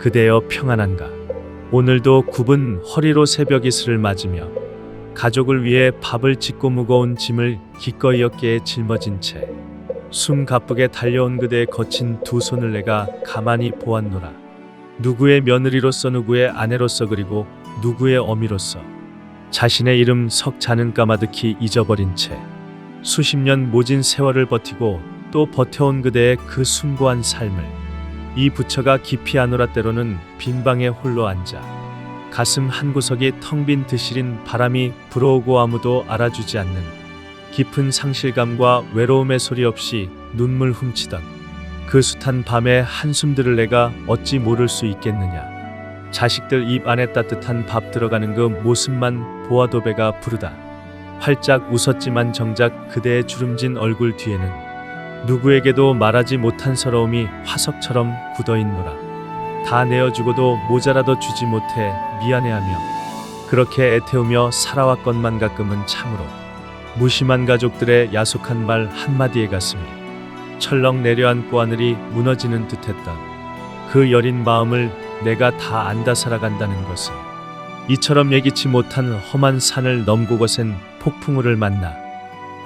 그대여 평안한가. 오늘도 굽은 허리로 새벽 이슬을 맞으며 가족을 위해 밥을 짓고 무거운 짐을 기꺼이 어깨에 짊어진 채 숨 가쁘게 달려온 그대의 거친 두 손을 내가 가만히 보았노라. 누구의 며느리로서, 누구의 아내로서, 그리고 누구의 어미로서 자신의 이름 석자는 까마득히 잊어버린 채 수십 년 모진 세월을 버티고 또 버텨온 그대의 그 숭고한 삶을 이 부처가 깊이 아노라. 때로는 빈방에 홀로 앉아 가슴 한구석이 텅 빈 드시린 바람이 불어오고 아무도 알아주지 않는 깊은 상실감과 외로움의 소리 없이 눈물 훔치던 그 숱한 밤의 한숨들을 내가 어찌 모를 수 있겠느냐. 자식들 입 안에 따뜻한 밥 들어가는 그 모습만 보아도 배가 부르다. 활짝 웃었지만 정작 그대의 주름진 얼굴 뒤에는 누구에게도 말하지 못한 서러움이 화석처럼 굳어있노라. 다 내어주고도 모자라도 주지 못해 미안해하며 그렇게 애태우며 살아왔건만 가끔은 참으로 무심한 가족들의 야속한 말 한마디에 가슴이 철렁 내려앉고 하늘이 무너지는 듯했던 그 여린 마음을 내가 다 안다 살아간다는 것은 이처럼 예기치 못한 험한 산을 넘고 거센 폭풍우를 만나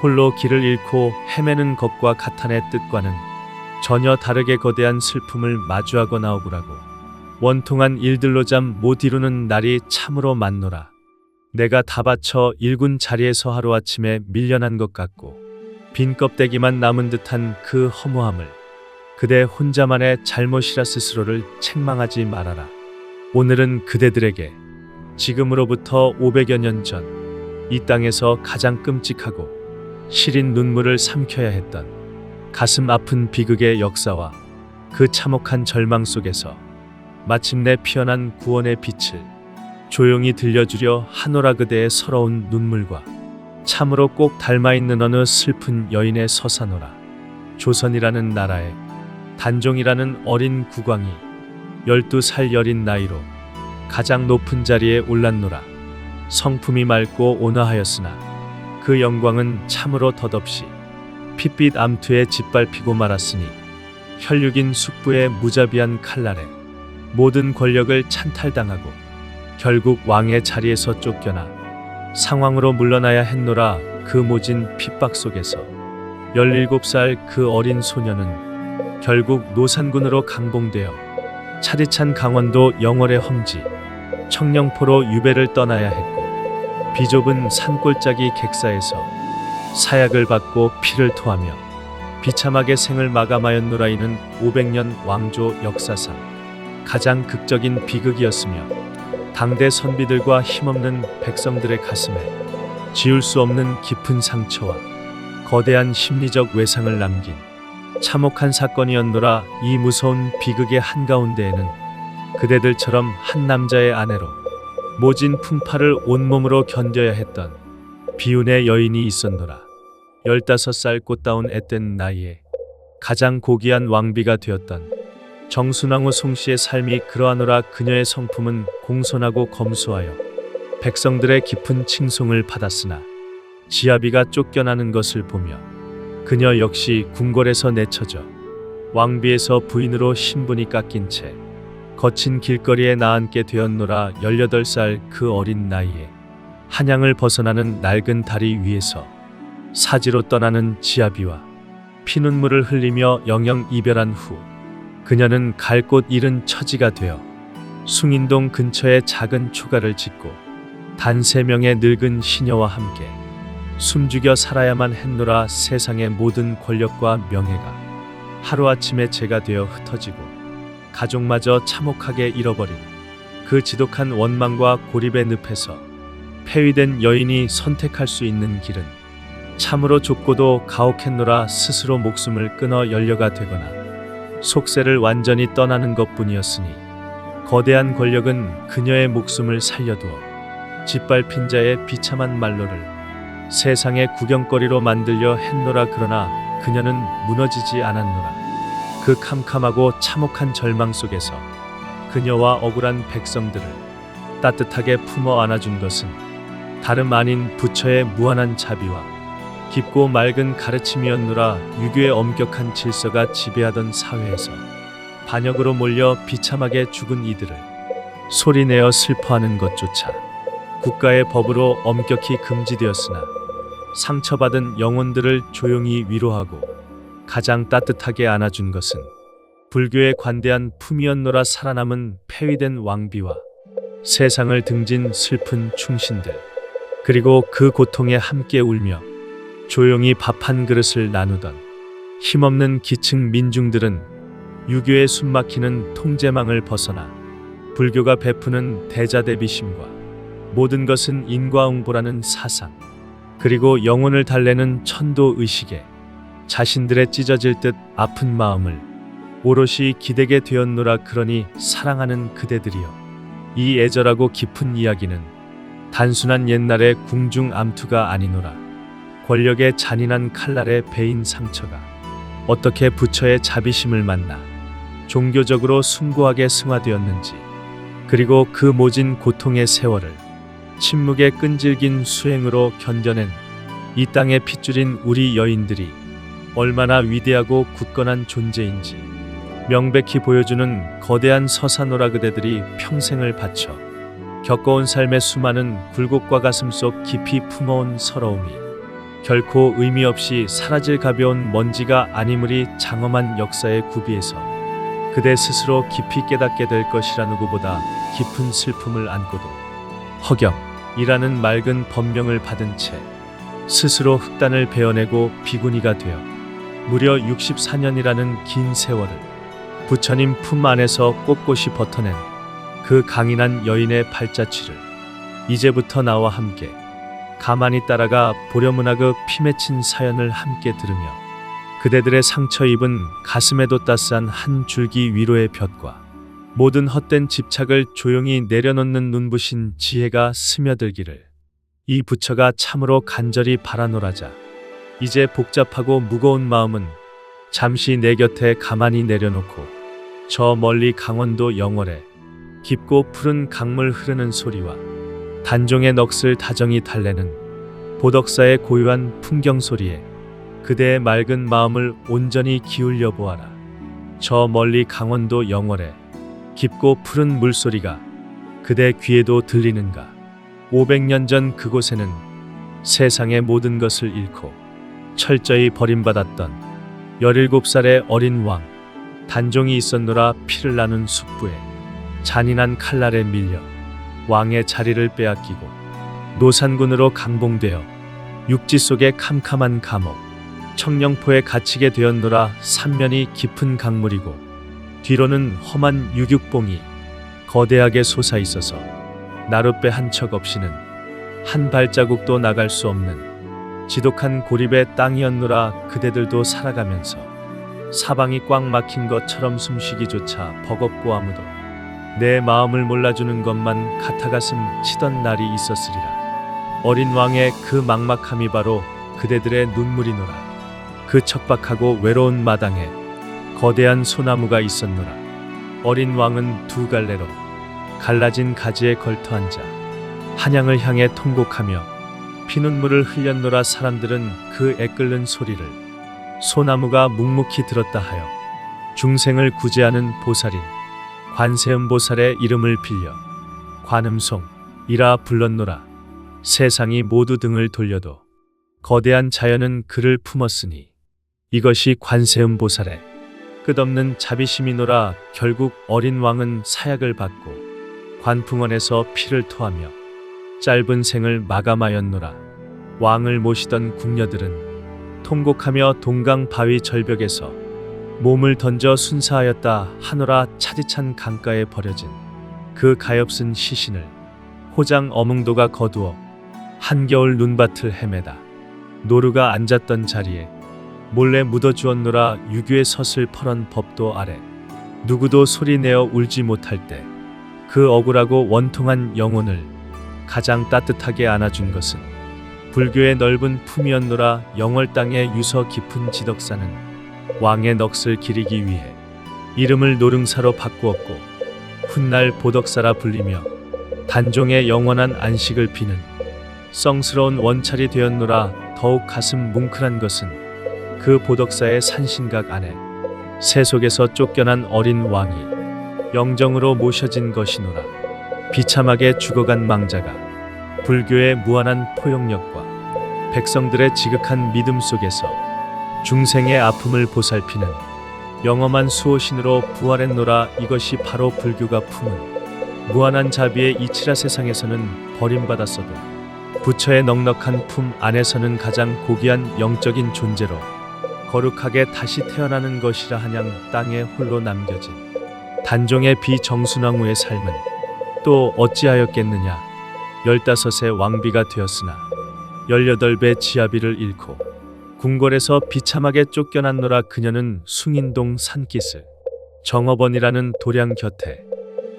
홀로 길을 잃고 헤매는 것과 같아의 뜻과는 전혀 다르게 거대한 슬픔을 마주하고 나오구라고. 원통한 일들로 잠 못 이루는 날이 참으로 많노라. 내가 다 바쳐 일군 자리에서 하루아침에 밀려난 것 같고 빈 껍데기만 남은 듯한 그 허무함을 그대 혼자만의 잘못이라 스스로를 책망하지 말아라. 오늘은 그대들에게 지금으로부터 500여 년 전 이 땅에서 가장 끔찍하고 시린 눈물을 삼켜야 했던 가슴 아픈 비극의 역사와 그 참혹한 절망 속에서 마침내 피어난 구원의 빛을 조용히 들려주려 하노라. 그대의 서러운 눈물과 참으로 꼭 닮아있는 어느 슬픈 여인의 서사노라. 조선이라는 나라에 단종이라는 어린 국왕이 12살 여린 나이로 가장 높은 자리에 올랐노라. 성품이 맑고 온화하였으나 그 영광은 참으로 덧없이 핏빛 암투에 짓밟히고 말았으니 혈육인 숙부의 무자비한 칼날에 모든 권력을 찬탈당하고 결국 왕의 자리에서 쫓겨나 상황으로 물러나야 했노라. 그 모진 핍박 속에서 17살 그 어린 소녀는 결국 노산군으로 강봉되어 차디찬 강원도 영월의 험지 청령포로 유배를 떠나야 했고 비좁은 산골짜기 객사에서 사약을 받고 피를 토하며 비참하게 생을 마감하였노라. 이는 500년 왕조 역사상 가장 극적인 비극이었으며 당대 선비들과 힘없는 백성들의 가슴에 지울 수 없는 깊은 상처와 거대한 심리적 외상을 남긴 참혹한 사건이었노라. 이 무서운 비극의 한가운데에는 그대들처럼 한 남자의 아내로 모진 풍파를 온몸으로 견뎌야 했던 비운의 여인이 있었노라. 15살 꽃다운 앳된 나이에 가장 고귀한 왕비가 되었던 정순왕후 송씨의 삶이 그러하노라. 그녀의 성품은 공손하고 검소하여 백성들의 깊은 칭송을 받았으나 지아비가 쫓겨나는 것을 보며 그녀 역시 궁궐에서 내쳐져 왕비에서 부인으로 신분이 깎인 채 거친 길거리에 나앉게 되었노라. 18살 그 어린 나이에 한양을 벗어나는 낡은 다리 위에서 사지로 떠나는 지아비와 피눈물을 흘리며 영영 이별한 후 그녀는 갈 곳 잃은 처지가 되어 숭인동 근처에 작은 초가를 짓고 단 3명의 늙은 시녀와 함께 숨죽여 살아야만 했노라. 세상의 모든 권력과 명예가 하루아침에 재가 되어 흩어지고 가족마저 참혹하게 잃어버린 그 지독한 원망과 고립의 늪에서 폐위된 여인이 선택할 수 있는 길은 참으로 좁고도 가혹했노라. 스스로 목숨을 끊어 연료가 되거나 속세를 완전히 떠나는 것뿐이었으니 거대한 권력은 그녀의 목숨을 살려두어 짓밟힌 자의 비참한 말로를 세상의 구경거리로 만들려 했노라. 그러나 그녀는 무너지지 않았노라. 그 캄캄하고 참혹한 절망 속에서 그녀와 억울한 백성들을 따뜻하게 품어 안아준 것은 다름 아닌 부처의 무한한 자비와 깊고 맑은 가르침이었노라. 유교의 엄격한 질서가 지배하던 사회에서 반역으로 몰려 비참하게 죽은 이들을 소리내어 슬퍼하는 것조차 국가의 법으로 엄격히 금지되었으나 상처받은 영혼들을 조용히 위로하고 가장 따뜻하게 안아준 것은 불교의 관대한 품이었노라. 살아남은 폐위된 왕비와 세상을 등진 슬픈 충신들, 그리고 그 고통에 함께 울며 조용히 밥 한 그릇을 나누던 힘없는 기층 민중들은 유교의 숨막히는 통제망을 벗어나 불교가 베푸는 대자대비심과 모든 것은 인과응보라는 사상, 그리고 영혼을 달래는 천도의식에 자신들의 찢어질 듯 아픈 마음을 오롯이 기대게 되었노라. 그러니 사랑하는 그대들이여, 이 애절하고 깊은 이야기는 단순한 옛날의 궁중 암투가 아니노라. 권력의 잔인한 칼날에 베인 상처가 어떻게 부처의 자비심을 만나 종교적으로 숭고하게 승화되었는지, 그리고 그 모진 고통의 세월을 침묵의 끈질긴 수행으로 견뎌낸 이 땅에 핏줄인 우리 여인들이 얼마나 위대하고 굳건한 존재인지 명백히 보여주는 거대한 서사노라. 그대들이 평생을 바쳐 겪어온 삶의 수많은 굴곡과 가슴 속 깊이 품어온 서러움이 결코 의미 없이 사라질 가벼운 먼지가 아니므리. 장엄한 역사의 구비에서 그대 스스로 깊이 깨닫게 될 것이라. 누구보다 깊은 슬픔을 안고도 허경이라는 맑은 법명을 받은 채 스스로 흑단을 베어내고 비구니가 되어 무려 64년이라는 긴 세월을 부처님 품 안에서 꼿꼿이 버텨낸 그 강인한 여인의 발자취를 이제부터 나와 함께 가만히 따라가 보려무나. 그 피맺힌 사연을 함께 들으며 그대들의 상처 입은 가슴에도 따스한 한 줄기 위로의 볕과 모든 헛된 집착을 조용히 내려놓는 눈부신 지혜가 스며들기를 이 부처가 참으로 간절히 바라노라자. 이제 복잡하고 무거운 마음은 잠시 내 곁에 가만히 내려놓고 저 멀리 강원도 영월에 깊고 푸른 강물 흐르는 소리와 단종의 넋을 다정히 달래는 보덕사의 고요한 풍경 소리에 그대의 맑은 마음을 온전히 기울여 보아라. 저 멀리 강원도 영월에 깊고 푸른 물소리가 그대 귀에도 들리는가? 500년 전 그곳에는 세상의 모든 것을 잃고 철저히 버림받았던 17살의 어린 왕 단종이 있었노라. 피를 나눈 숙부에 잔인한 칼날에 밀려 왕의 자리를 빼앗기고 노산군으로 강봉되어 육지 속의 캄캄한 감옥 청령포에 갇히게 되었노라. 삼면이 깊은 강물이고 뒤로는 험한 유육봉이 거대하게 솟아있어서 나룻배 한 척 없이는 한 발자국도 나갈 수 없는 지독한 고립의 땅이었노라. 그대들도 살아가면서 사방이 꽉 막힌 것처럼 숨쉬기조차 버겁고 아무도 내 마음을 몰라주는 것만 같아 가슴 치던 날이 있었으리라. 어린 왕의 그 막막함이 바로 그대들의 눈물이노라. 그 척박하고 외로운 마당에 거대한 소나무가 있었노라. 어린 왕은 두 갈래로 갈라진 가지에 걸터 앉아 한양을 향해 통곡하며 피눈물을 흘렸노라. 사람들은 그 애끓는 소리를 소나무가 묵묵히 들었다 하여 중생을 구제하는 보살인 관세음보살의 이름을 빌려 관음송이라 불렀노라. 세상이 모두 등을 돌려도 거대한 자연은 그를 품었으니 이것이 관세음보살의 끝없는 자비심이노라. 결국 어린 왕은 사약을 받고 관풍원에서 피를 토하며 짧은 생을 마감하였노라. 왕을 모시던 궁녀들은 통곡하며 동강 바위 절벽에서 몸을 던져 순사하였다 하노라. 차디찬 강가에 버려진 그 가엾은 시신을 호장 어몽도가 거두어 한겨울 눈밭을 헤매다 노루가 앉았던 자리에 몰래 묻어주었노라. 유교의 서슬 퍼런 법도 아래 누구도 소리내어 울지 못할 때 그 억울하고 원통한 영혼을 가장 따뜻하게 안아준 것은 불교의 넓은 품이었노라. 영월 땅의 유서 깊은 지덕사는 왕의 넋을 기리기 위해 이름을 노릉사로 바꾸었고 훗날 보덕사라 불리며 단종의 영원한 안식을 비는 썽스러운 원찰이 되었노라. 더욱 가슴 뭉클한 것은 그 보덕사의 산신각 안에 세속에서 쫓겨난 어린 왕이 영정으로 모셔진 것이노라. 비참하게 죽어간 망자가 불교의 무한한 포용력과 백성들의 지극한 믿음 속에서 중생의 아픔을 보살피는 영험한 수호신으로 부활했노라. 이것이 바로 불교가 품은 무한한 자비의 이치라. 세상에서는 버림받았어도 부처의 넉넉한 품 안에서는 가장 고귀한 영적인 존재로 거룩하게 다시 태어나는 것이라. 한양 땅에 홀로 남겨진 단종의 비정순왕후의 삶은 또 어찌하였겠느냐. 15의 왕비가 되었으나 18배 지아비를 잃고 궁궐에서 비참하게 쫓겨났노라. 그녀는 숭인동 산기슭 정업원이라는 도량 곁에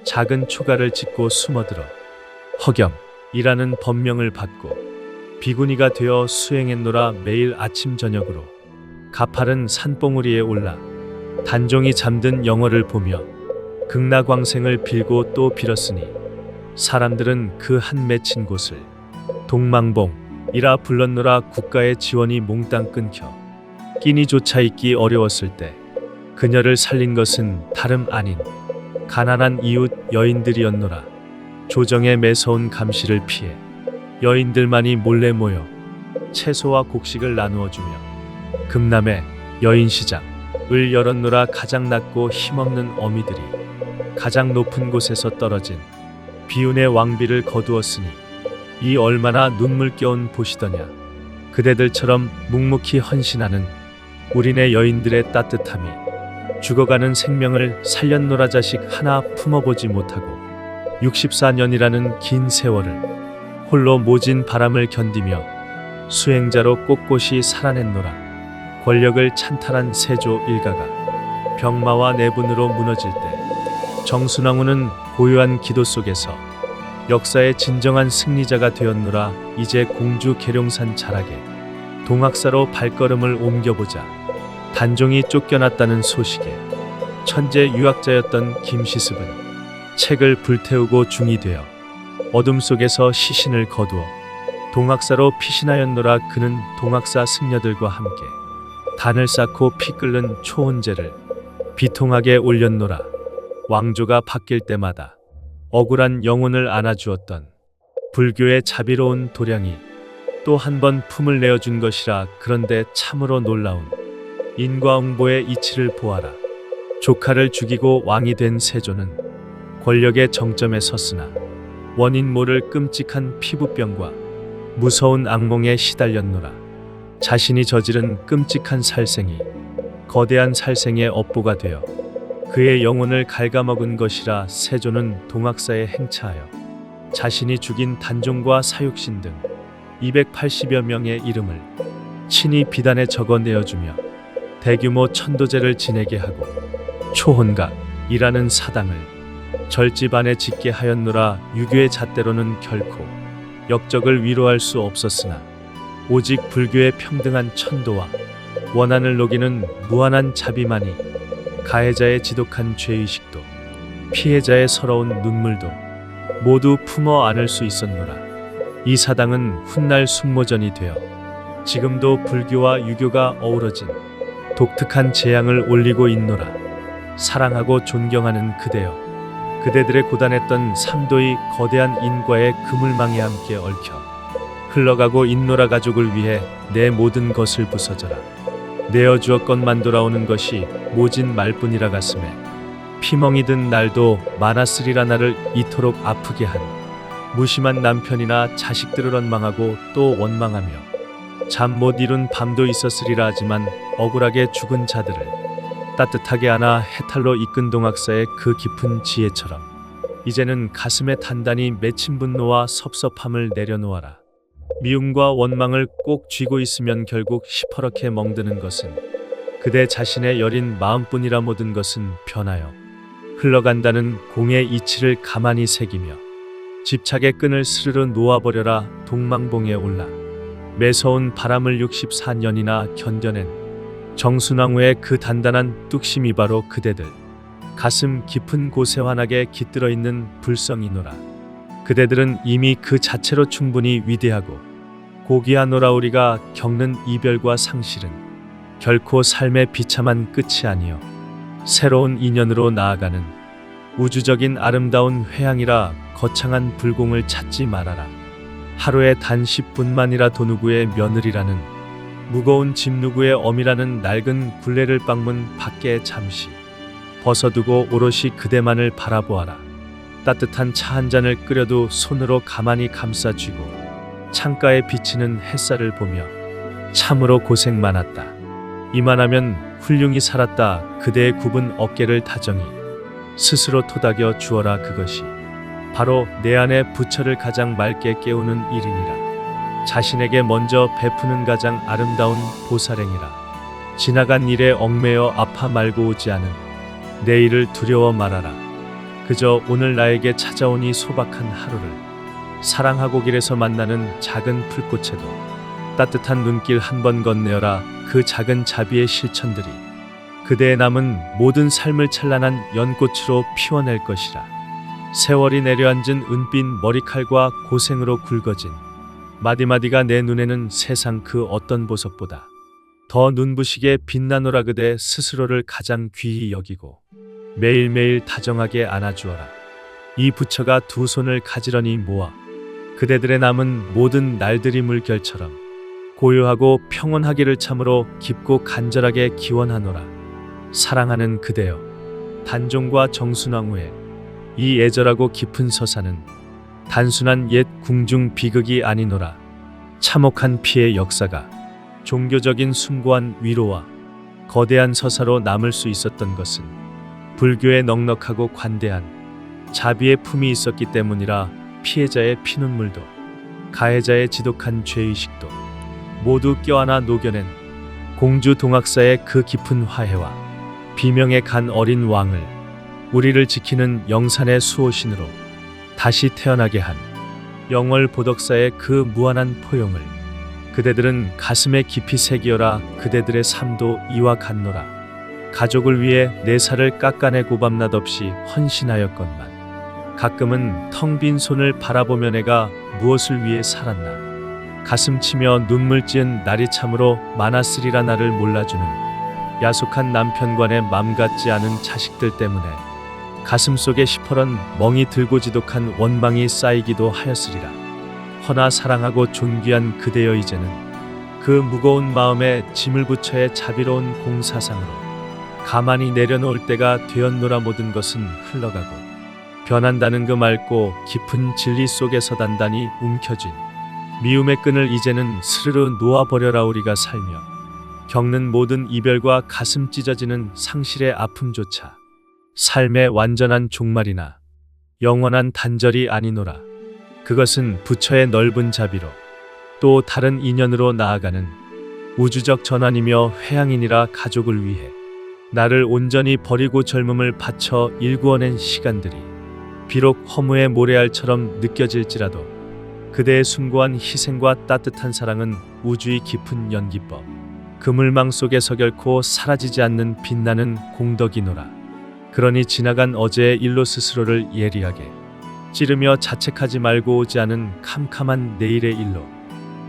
작은 초가를 짓고 숨어들어 허겸이라는 법명을 받고 비구니가 되어 수행했노라. 매일 아침 저녁으로 가파른 산봉우리에 올라 단종이 잠든 영월을 보며 극락광생을 빌고 또 빌었으니 사람들은 그 한 맺힌 곳을 동망봉이라 불렀노라. 국가의 지원이 몽땅 끊겨 끼니조차 있기 어려웠을 때 그녀를 살린 것은 다름 아닌 가난한 이웃 여인들이었노라. 조정의 매서운 감시를 피해 여인들만이 몰래 모여 채소와 곡식을 나누어 주며 금남의 여인시장을 열었노라. 가장 낮고 힘없는 어미들이 가장 높은 곳에서 떨어진 비운의 왕비를 거두었으니 이 얼마나 눈물겨운 보시더냐. 그대들처럼 묵묵히 헌신하는 우리네 여인들의 따뜻함이 죽어가는 생명을 살렸노라. 자식 하나 품어보지 못하고 64년이라는 긴 세월을 홀로 모진 바람을 견디며 수행자로 꼿꼿이 살아냈노라. 권력을 찬탈한 세조 일가가 병마와 내분으로 무너질 때 정순왕후는 고요한 기도 속에서 역사의 진정한 승리자가 되었노라. 이제 공주 계룡산 자락에 동학사로 발걸음을 옮겨보자. 단종이 쫓겨났다는 소식에 천재 유학자였던 김시습은 책을 불태우고 중이 되어 어둠 속에서 시신을 거두어 동학사로 피신하였노라. 그는 동학사 승려들과 함께 단을 쌓고 피 끓는 초혼제를 비통하게 올렸노라. 왕조가 바뀔 때마다 억울한 영혼을 안아주었던 불교의 자비로운 도량이 또 한 번 품을 내어준 것이라. 그런데 참으로 놀라운 인과응보의 이치를 보아라. 조카를 죽이고 왕이 된 세조는 권력의 정점에 섰으나 원인 모를 끔찍한 피부병과 무서운 악몽에 시달렸노라. 자신이 저지른 끔찍한 살생이 거대한 살생의 업보가 되어 그의 영혼을 갉아먹은 것이라. 세조는 동학사에 행차하여 자신이 죽인 단종과 사육신 등 280여 명의 이름을 친히 비단에 적어 내어주며 대규모 천도제를 지내게 하고 초혼각이라는 사당을 절집 안에 짓게 하였노라. 유교의 잣대로는 결코 역적을 위로할 수 없었으나 오직 불교의 평등한 천도와 원한을 녹이는 무한한 자비만이 가해자의 지독한 죄의식도 피해자의 서러운 눈물도 모두 품어 안을 수 있었노라. 이 사당은 훗날 숙모전이 되어 지금도 불교와 유교가 어우러진 독특한 재앙을 올리고 있노라. 사랑하고 존경하는 그대여, 그대들의 고단했던 삼도의 거대한 인과의 그물망에 함께 얽혀 흘러가고 있노라. 가족을 위해 내 모든 것을 부서져라. 내어주었건만 돌아오는 것이 모진 말뿐이라. 가슴에 피멍이 든 날도 많았으리라. 나를 이토록 아프게 한 무심한 남편이나 자식들을 원망하고 또 원망하며 잠 못 이룬 밤도 있었으리라. 하지만 억울하게 죽은 자들을 따뜻하게 안아 해탈로 이끈 동학사의 그 깊은 지혜처럼 이제는 가슴에 단단히 맺힌 분노와 섭섭함을 내려놓아라. 미움과 원망을 꼭 쥐고 있으면 결국 시퍼렇게 멍드는 것은 그대 자신의 여린 마음뿐이라. 모든 것은 변하여 흘러간다는 공의 이치를 가만히 새기며 집착의 끈을 스르르 놓아버려라. 동망봉에 올라 매서운 바람을 64년이나 견뎌낸 정순왕후의 그 단단한 뚝심이 바로 그대들 가슴 깊은 곳에 환하게 깃들어 있는 불성이노라. 그대들은 이미 그 자체로 충분히 위대하고 고귀하노라. 우리가 겪는 이별과 상실은 결코 삶의 비참한 끝이 아니요 새로운 인연으로 나아가는 우주적인 아름다운 회양이라 거창한 불공을 찾지 말아라. 하루에 단 10분만이라도 누구의 며느리라는 무거운 짐 누구의 어미라는 낡은 굴레를 방문 밖에 잠시 벗어두고 오롯이 그대만을 바라보아라. 따뜻한 차 한 잔을 끓여도 손으로 가만히 감싸쥐고 창가에 비치는 햇살을 보며 참으로 고생 많았다. 이만하면 훌륭히 살았다. 그대의 굽은 어깨를 다정히 스스로 토닥여 주어라. 그것이 바로 내 안의 부처를 가장 맑게 깨우는 일이니라. 자신에게 먼저 베푸는 가장 아름다운 보살행이라. 지나간 일에 얽매여 아파 말고 오지 않은 내일을 두려워 말아라. 그저 오늘 나에게 찾아온 이 소박한 하루를 사랑하고 길에서 만나는 작은 풀꽃에도 따뜻한 눈길 한 번 건네어라. 그 작은 자비의 실천들이 그대의 남은 모든 삶을 찬란한 연꽃으로 피워낼 것이라. 세월이 내려앉은 은빛 머리칼과 고생으로 굵어진 마디마디가 내 눈에는 세상 그 어떤 보석보다 더 눈부시게 빛나노라. 그대 스스로를 가장 귀히 여기고 매일매일 다정하게 안아주어라. 이 부처가 두 손을 가지런히 모아 그대들의 남은 모든 날들이 물결처럼 고요하고 평온하기를 참으로 깊고 간절하게 기원하노라. 사랑하는 그대여, 단종과 정순왕후의 이 애절하고 깊은 서사는 단순한 옛 궁중 비극이 아니노라. 참혹한 피의 역사가 종교적인 숭고한 위로와 거대한 서사로 남을 수 있었던 것은 불교의 넉넉하고 관대한 자비의 품이 있었기 때문이라. 피해자의 피눈물도 가해자의 지독한 죄의식도 모두 껴안아 녹여낸 공주 동학사의 그 깊은 화해와 비명에 간 어린 왕을 우리를 지키는 영산의 수호신으로 다시 태어나게 한 영월 보덕사의 그 무한한 포용을 그대들은 가슴에 깊이 새기어라. 그대들의 삶도 이와 같노라. 가족을 위해 내 살을 깎아내고 밤낮 없이 헌신하였건만 가끔은 텅 빈 손을 바라보며 내가 무엇을 위해 살았나 가슴 치며 눈물 지은 날이 참으로 많았으리라. 나를 몰라주는 야속한 남편관의 맘 같지 않은 자식들 때문에 가슴속에 시퍼런 멍이 들고 지독한 원망이 쌓이기도 하였으리라. 허나 사랑하고 존귀한 그대여, 이제는 그 무거운 마음에 짐을 부처의 자비로운 공사상으로 가만히 내려놓을 때가 되었노라. 모든 것은 흘러가고 변한다는 그 맑고 깊은 진리 속에서 단단히 움켜쥔 미움의 끈을 이제는 스르르 놓아버려라. 우리가 살며 겪는 모든 이별과 가슴 찢어지는 상실의 아픔조차 삶의 완전한 종말이나 영원한 단절이 아니노라. 그것은 부처의 넓은 자비로 또 다른 인연으로 나아가는 우주적 전환이며 회양이니라. 가족을 위해 나를 온전히 버리고 젊음을 바쳐 일구어낸 시간들이 비록 허무의 모래알처럼 느껴질지라도 그대의 숭고한 희생과 따뜻한 사랑은 우주의 깊은 연기법, 그물망 속에서 결코 사라지지 않는 빛나는 공덕이노라. 그러니 지나간 어제의 일로 스스로를 예리하게 찌르며 자책하지 말고 오지 않은 캄캄한 내일의 일로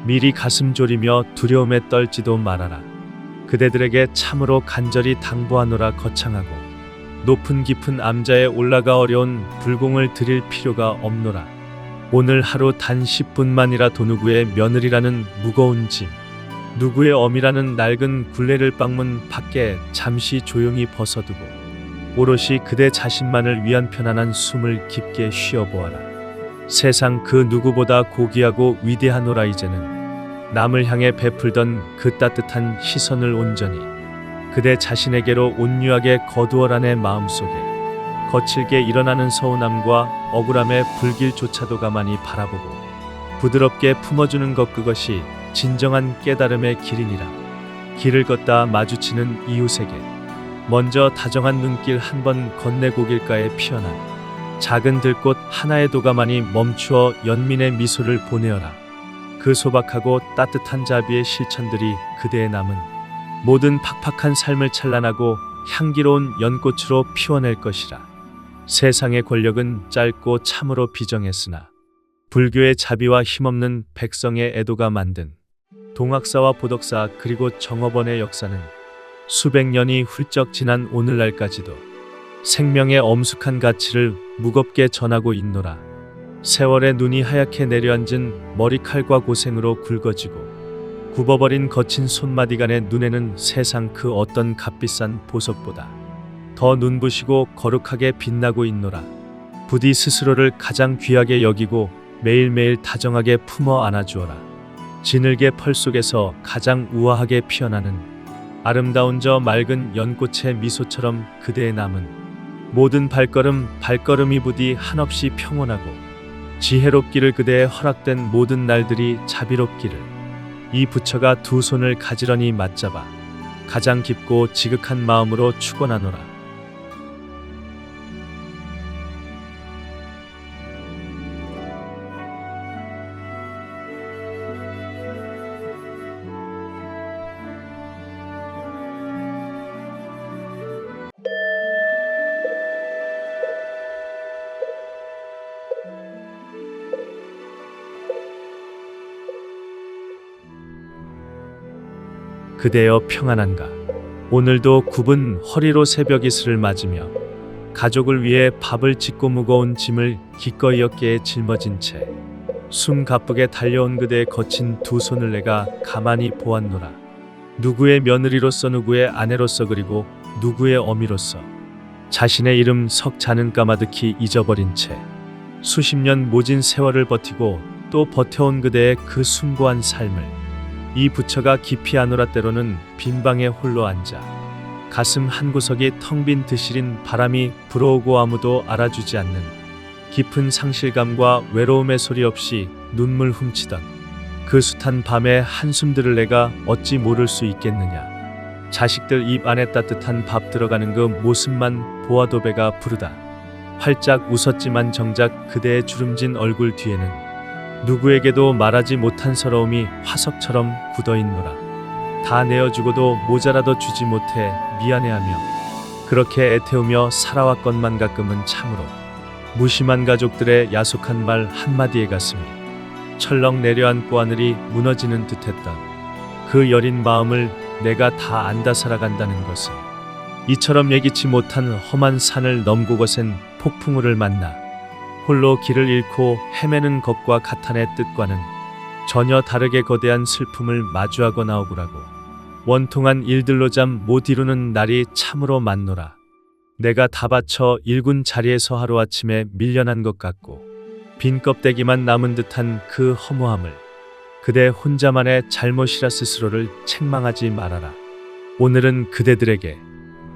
미리 가슴 졸이며 두려움에 떨지도 말아라. 그대들에게 참으로 간절히 당부하노라. 거창하고 높은 깊은 암자에 올라가 어려운 불공을 드릴 필요가 없노라. 오늘 하루 단 10분만이라도 누구의 며느리라는 무거운 짐, 누구의 어미라는 낡은 굴레를 방문 밖에 잠시 조용히 벗어두고 오롯이 그대 자신만을 위한 편안한 숨을 깊게 쉬어보아라. 세상 그 누구보다 고귀하고 위대하노라. 이제는 남을 향해 베풀던 그 따뜻한 시선을 온전히 그대 자신에게로 온유하게 거두어라. 내 마음속에 거칠게 일어나는 서운함과 억울함의 불길조차도 가만히 바라보고 부드럽게 품어주는 것, 그것이 진정한 깨달음의 길이니라. 길을 걷다 마주치는 이웃에게 먼저 다정한 눈길 한 번 건네고 길가에 피어난 작은 들꽃 하나에도 가만히 멈추어 연민의 미소를 보내어라. 그 소박하고 따뜻한 자비의 실천들이 그대의 남은 모든 팍팍한 삶을 찬란하고 향기로운 연꽃으로 피워낼 것이라. 세상의 권력은 짧고 참으로 비정했으나 불교의 자비와 힘없는 백성의 애도가 만든 동학사와 보덕사 그리고 정업원의 역사는 수백 년이 훌쩍 지난 오늘날까지도 생명의 엄숙한 가치를 무겁게 전하고 있노라. 세월의 눈이 하얗게 내려앉은 머리칼과 고생으로 굵어지고 굽어버린 거친 손마디간의 눈에는 세상 그 어떤 값비싼 보석보다 더 눈부시고 거룩하게 빛나고 있노라. 부디 스스로를 가장 귀하게 여기고 매일매일 다정하게 품어 안아주어라. 지늘개 펄 속에서 가장 우아하게 피어나는 아름다운 저 맑은 연꽃의 미소처럼 그대의 남은 모든 발걸음이 부디 한없이 평온하고 지혜롭기를. 그대의 허락된 모든 날들이 자비롭기를. 이 부처가 두 손을 가지런히 맞잡아 가장 깊고 지극한 마음으로 축원하노라. 그대여 평안한가. 오늘도 굽은 허리로 새벽 이슬을 맞으며 가족을 위해 밥을 짓고 무거운 짐을 기꺼이 어깨에 짊어진 채 숨 가쁘게 달려온 그대의 거친 두 손을 내가 가만히 보았노라. 누구의 며느리로서, 누구의 아내로서, 그리고 누구의 어미로서 자신의 이름 석자는 까마득히 잊어버린 채 수십 년 모진 세월을 버티고 또 버텨온 그대의 그 숭고한 삶을 이 부처가 깊이 아노라. 때로는 빈방에 홀로 앉아 가슴 한구석이 텅 빈 드시린 바람이 불어오고 아무도 알아주지 않는 깊은 상실감과 외로움의 소리 없이 눈물 훔치던 그 숱한 밤의 한숨들을 내가 어찌 모를 수 있겠느냐. 자식들 입 안에 따뜻한 밥 들어가는 그 모습만 보아도 배가 부르다. 활짝 웃었지만 정작 그대의 주름진 얼굴 뒤에는 누구에게도 말하지 못한 서러움이 화석처럼 굳어있노라. 다 내어주고도 모자라도 주지 못해 미안해하며 그렇게 애태우며 살아왔건만 가끔은 참으로 무심한 가족들의 야속한 말 한마디에 가슴이 철렁 내려앉고 하늘이 무너지는 듯했던 그 여린 마음을 내가 다 안다 살아간다는 것은 이처럼 예기치 못한 험한 산을 넘고 거센 폭풍우를 만나 홀로 길을 잃고 헤매는 것과 같아내 뜻과는 전혀 다르게 거대한 슬픔을 마주하고 나오구라고. 원통한 일들로 잠 못 이루는 날이 참으로 많노라. 내가 다 바쳐 일군 자리에서 하루아침에 밀려난 것 같고 빈 껍데기만 남은 듯한 그 허무함을 그대 혼자만의 잘못이라 스스로를 책망하지 말아라. 오늘은 그대들에게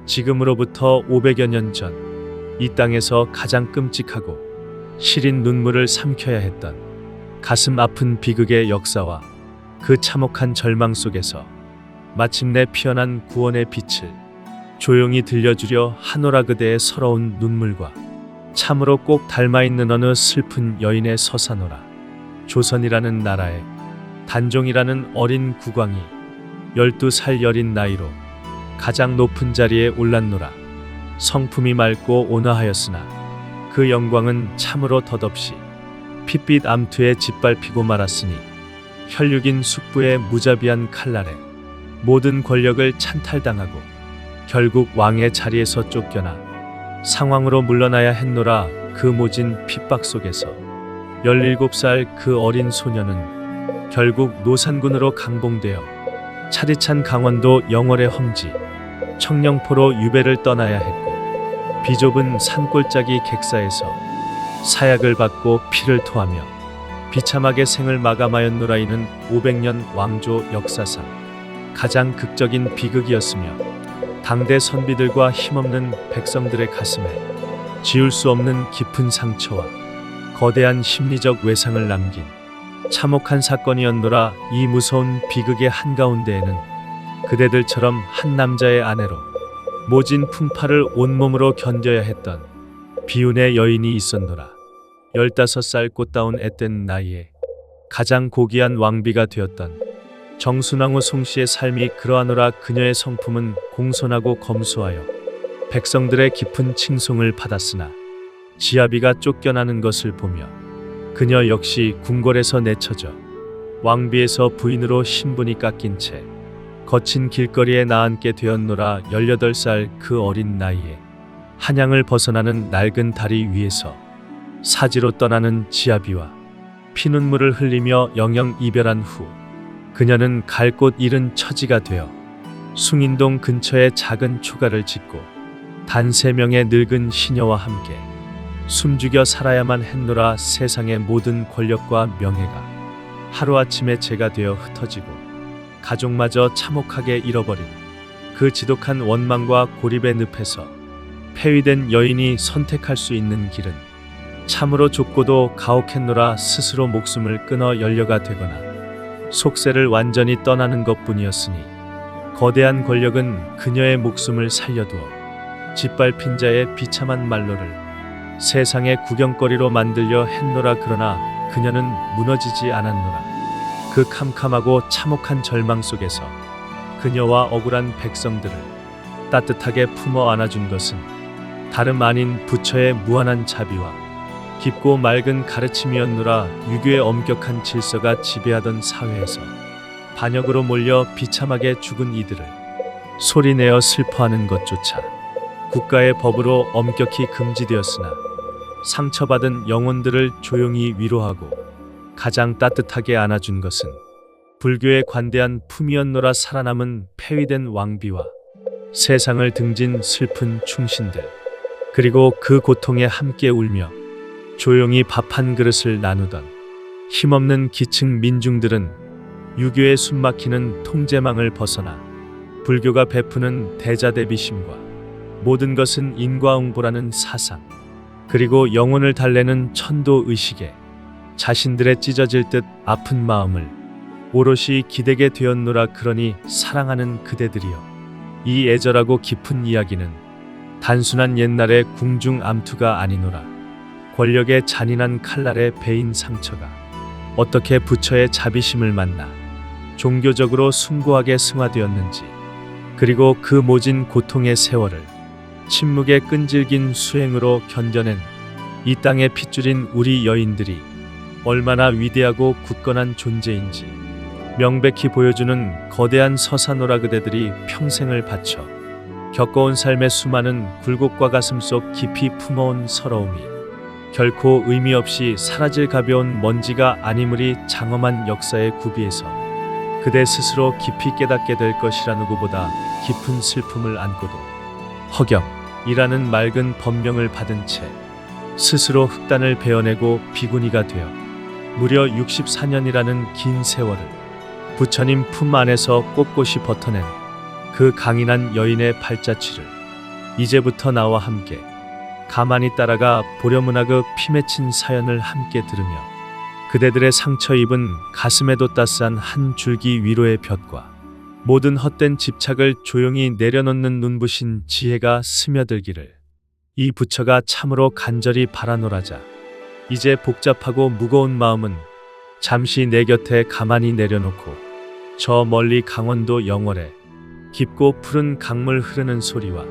지금으로부터 500여 년 전 이 땅에서 가장 끔찍하고 시린 눈물을 삼켜야 했던 가슴 아픈 비극의 역사와 그 참혹한 절망 속에서 마침내 피어난 구원의 빛을 조용히 들려주려 하노라. 그대의 서러운 눈물과 참으로 꼭 닮아있는 어느 슬픈 여인의 서사노라. 조선이라는 나라에 단종이라는 어린 국왕이 12살 여린 나이로 가장 높은 자리에 올랐노라. 성품이 맑고 온화하였으나 그 영광은 참으로 덧없이 핏빛 암투에 짓밟히고 말았으니 혈육인 숙부의 무자비한 칼날에 모든 권력을 찬탈당하고 결국 왕의 자리에서 쫓겨나 상황으로 물러나야 했노라. 그 모진 핍박 속에서 17살 그 어린 소녀는 결국 노산군으로 강봉되어 차디찬 강원도 영월의 험지 청령포로 유배를 떠나야 했고 비좁은 산골짜기 객사에서 사약을 받고 피를 토하며 비참하게 생을 마감하였노라. 이는 500년 왕조 역사상 가장 극적인 비극이었으며 당대 선비들과 힘없는 백성들의 가슴에 지울 수 없는 깊은 상처와 거대한 심리적 외상을 남긴 참혹한 사건이었노라. 이 무서운 비극의 한가운데에는 그대들처럼 한 남자의 아내로 모진 풍파를 온몸으로 견뎌야 했던 비운의 여인이 있었노라. 15살 꽃다운 앳된 나이에 가장 고귀한 왕비가 되었던 정순왕후 송씨의 삶이 그러하노라. 그녀의 성품은 공손하고 검소하여 백성들의 깊은 칭송을 받았으나 지아비가 쫓겨나는 것을 보며 그녀 역시 궁궐에서 내쳐져 왕비에서 부인으로 신분이 깎인 채 거친 길거리에 나앉게 되었노라. 18살 그 어린 나이에 한양을 벗어나는 낡은 다리 위에서 사지로 떠나는 지아비와 피눈물을 흘리며 영영 이별한 후 그녀는 갈 곳 잃은 처지가 되어 숭인동 근처에 작은 초가를 짓고 단 3명의 늙은 시녀와 함께 숨죽여 살아야만 했노라. 세상의 모든 권력과 명예가 하루아침에 재가 되어 흩어지고 가족마저 참혹하게 잃어버린 그 지독한 원망과 고립의 늪에서 폐위된 여인이 선택할 수 있는 길은 참으로 좁고도 가혹했노라. 스스로 목숨을 끊어 연료가 되거나 속세를 완전히 떠나는 것뿐이었으니 거대한 권력은 그녀의 목숨을 살려두어 짓밟힌 자의 비참한 말로를 세상의 구경거리로 만들려 했노라. 그러나 그녀는 무너지지 않았노라. 그 캄캄하고 참혹한 절망 속에서 그녀와 억울한 백성들을 따뜻하게 품어 안아준 것은 다름 아닌 부처의 무한한 자비와 깊고 맑은 가르침이었노라. 유교의 엄격한 질서가 지배하던 사회에서 반역으로 몰려 비참하게 죽은 이들을 소리내어 슬퍼하는 것조차 국가의 법으로 엄격히 금지되었으나 상처받은 영혼들을 조용히 위로하고 가장 따뜻하게 안아준 것은 불교의 관대한 품이었노라. 살아남은 폐위된 왕비와 세상을 등진 슬픈 충신들, 그리고 그 고통에 함께 울며 조용히 밥 한 그릇을 나누던 힘없는 기층 민중들은 유교의 숨막히는 통제망을 벗어나 불교가 베푸는 대자대비심과 모든 것은 인과응보라는 사상, 그리고 영혼을 달래는 천도의식에 자신들의 찢어질 듯 아픈 마음을 오롯이 기대게 되었노라. 그러니 사랑하는 그대들이여, 이 애절하고 깊은 이야기는 단순한 옛날의 궁중 암투가 아니노라. 권력의 잔인한 칼날에 베인 상처가 어떻게 부처의 자비심을 만나 종교적으로 숭고하게 승화되었는지, 그리고 그 모진 고통의 세월을 침묵의 끈질긴 수행으로 견뎌낸 이 땅의 핏줄인 우리 여인들이 얼마나 위대하고 굳건한 존재인지 명백히 보여주는 거대한 서사노라. 그대들이 평생을 바쳐 겪어온 삶의 수많은 굴곡과 가슴 속 깊이 품어온 서러움이 결코 의미 없이 사라질 가벼운 먼지가 아니므리. 장엄한 역사의 구비에서 그대 스스로 깊이 깨닫게 될 것이라. 누구보다 깊은 슬픔을 안고도 허경이라는 맑은 법명을 받은 채 스스로 흑단을 베어내고 비구니가 되어 무려 64년이라는 긴 세월을 부처님 품 안에서 꼿꼿이 버텨낸 그 강인한 여인의 발자취를 이제부터 나와 함께 가만히 따라가 보려무나. 그 피 맺힌 사연을 함께 들으며 그대들의 상처 입은 가슴에도 따스한 한 줄기 위로의 볕과 모든 헛된 집착을 조용히 내려놓는 눈부신 지혜가 스며들기를 이 부처가 참으로 간절히 바라노라자. 이제 복잡하고 무거운 마음은 잠시 내 곁에 가만히 내려놓고 저 멀리 강원도 영월에 깊고 푸른 강물 흐르는 소리와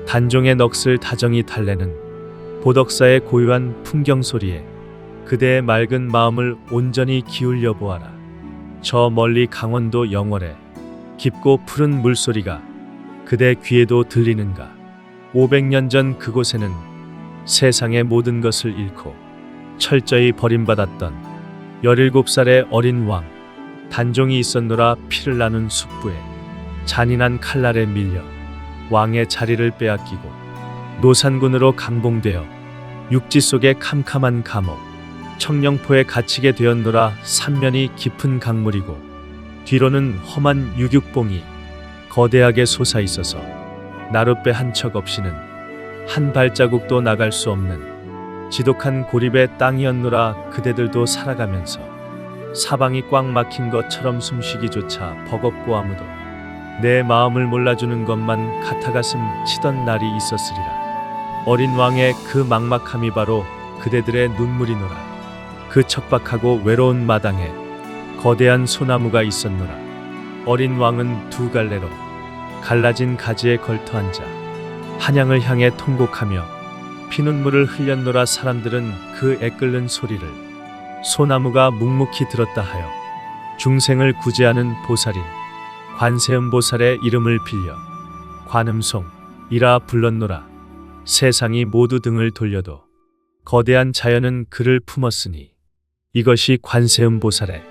단종의 넋을 다정히 달래는 보덕사의 고요한 풍경 소리에 그대의 맑은 마음을 온전히 기울여 보아라. 저 멀리 강원도 영월에 깊고 푸른 물소리가 그대 귀에도 들리는가? 500년 전 그곳에는 세상의 모든 것을 잃고 철저히 버림받았던 17살의 어린 왕 단종이 있었노라. 피를 나눈 숙부에 잔인한 칼날에 밀려 왕의 자리를 빼앗기고 노산군으로 강봉되어 육지 속의 캄캄한 감옥 청령포에 갇히게 되었노라. 삼면이 깊은 강물이고 뒤로는 험한 유육봉이 거대하게 솟아있어서 나룻배 한 척 없이는 한 발자국도 나갈 수 없는 지독한 고립의 땅이었노라. 그대들도 살아가면서 사방이 꽉 막힌 것처럼 숨쉬기조차 버겁고 아무도 내 마음을 몰라주는 것만 같아가슴 치던 날이 있었으리라. 어린 왕의 그 막막함이 바로 그대들의 눈물이노라. 그 척박하고 외로운 마당에 거대한 소나무가 있었노라. 어린 왕은 두 갈래로 갈라진 가지에 걸터 앉아 한양을 향해 통곡하며 피눈물을 흘렸노라. 사람들은 그 애끓는 소리를 소나무가 묵묵히 들었다 하여 중생을 구제하는 보살인 관세음보살의 이름을 빌려 관음송이라 불렀노라. 세상이 모두 등을 돌려도 거대한 자연은 그를 품었으니 이것이 관세음보살의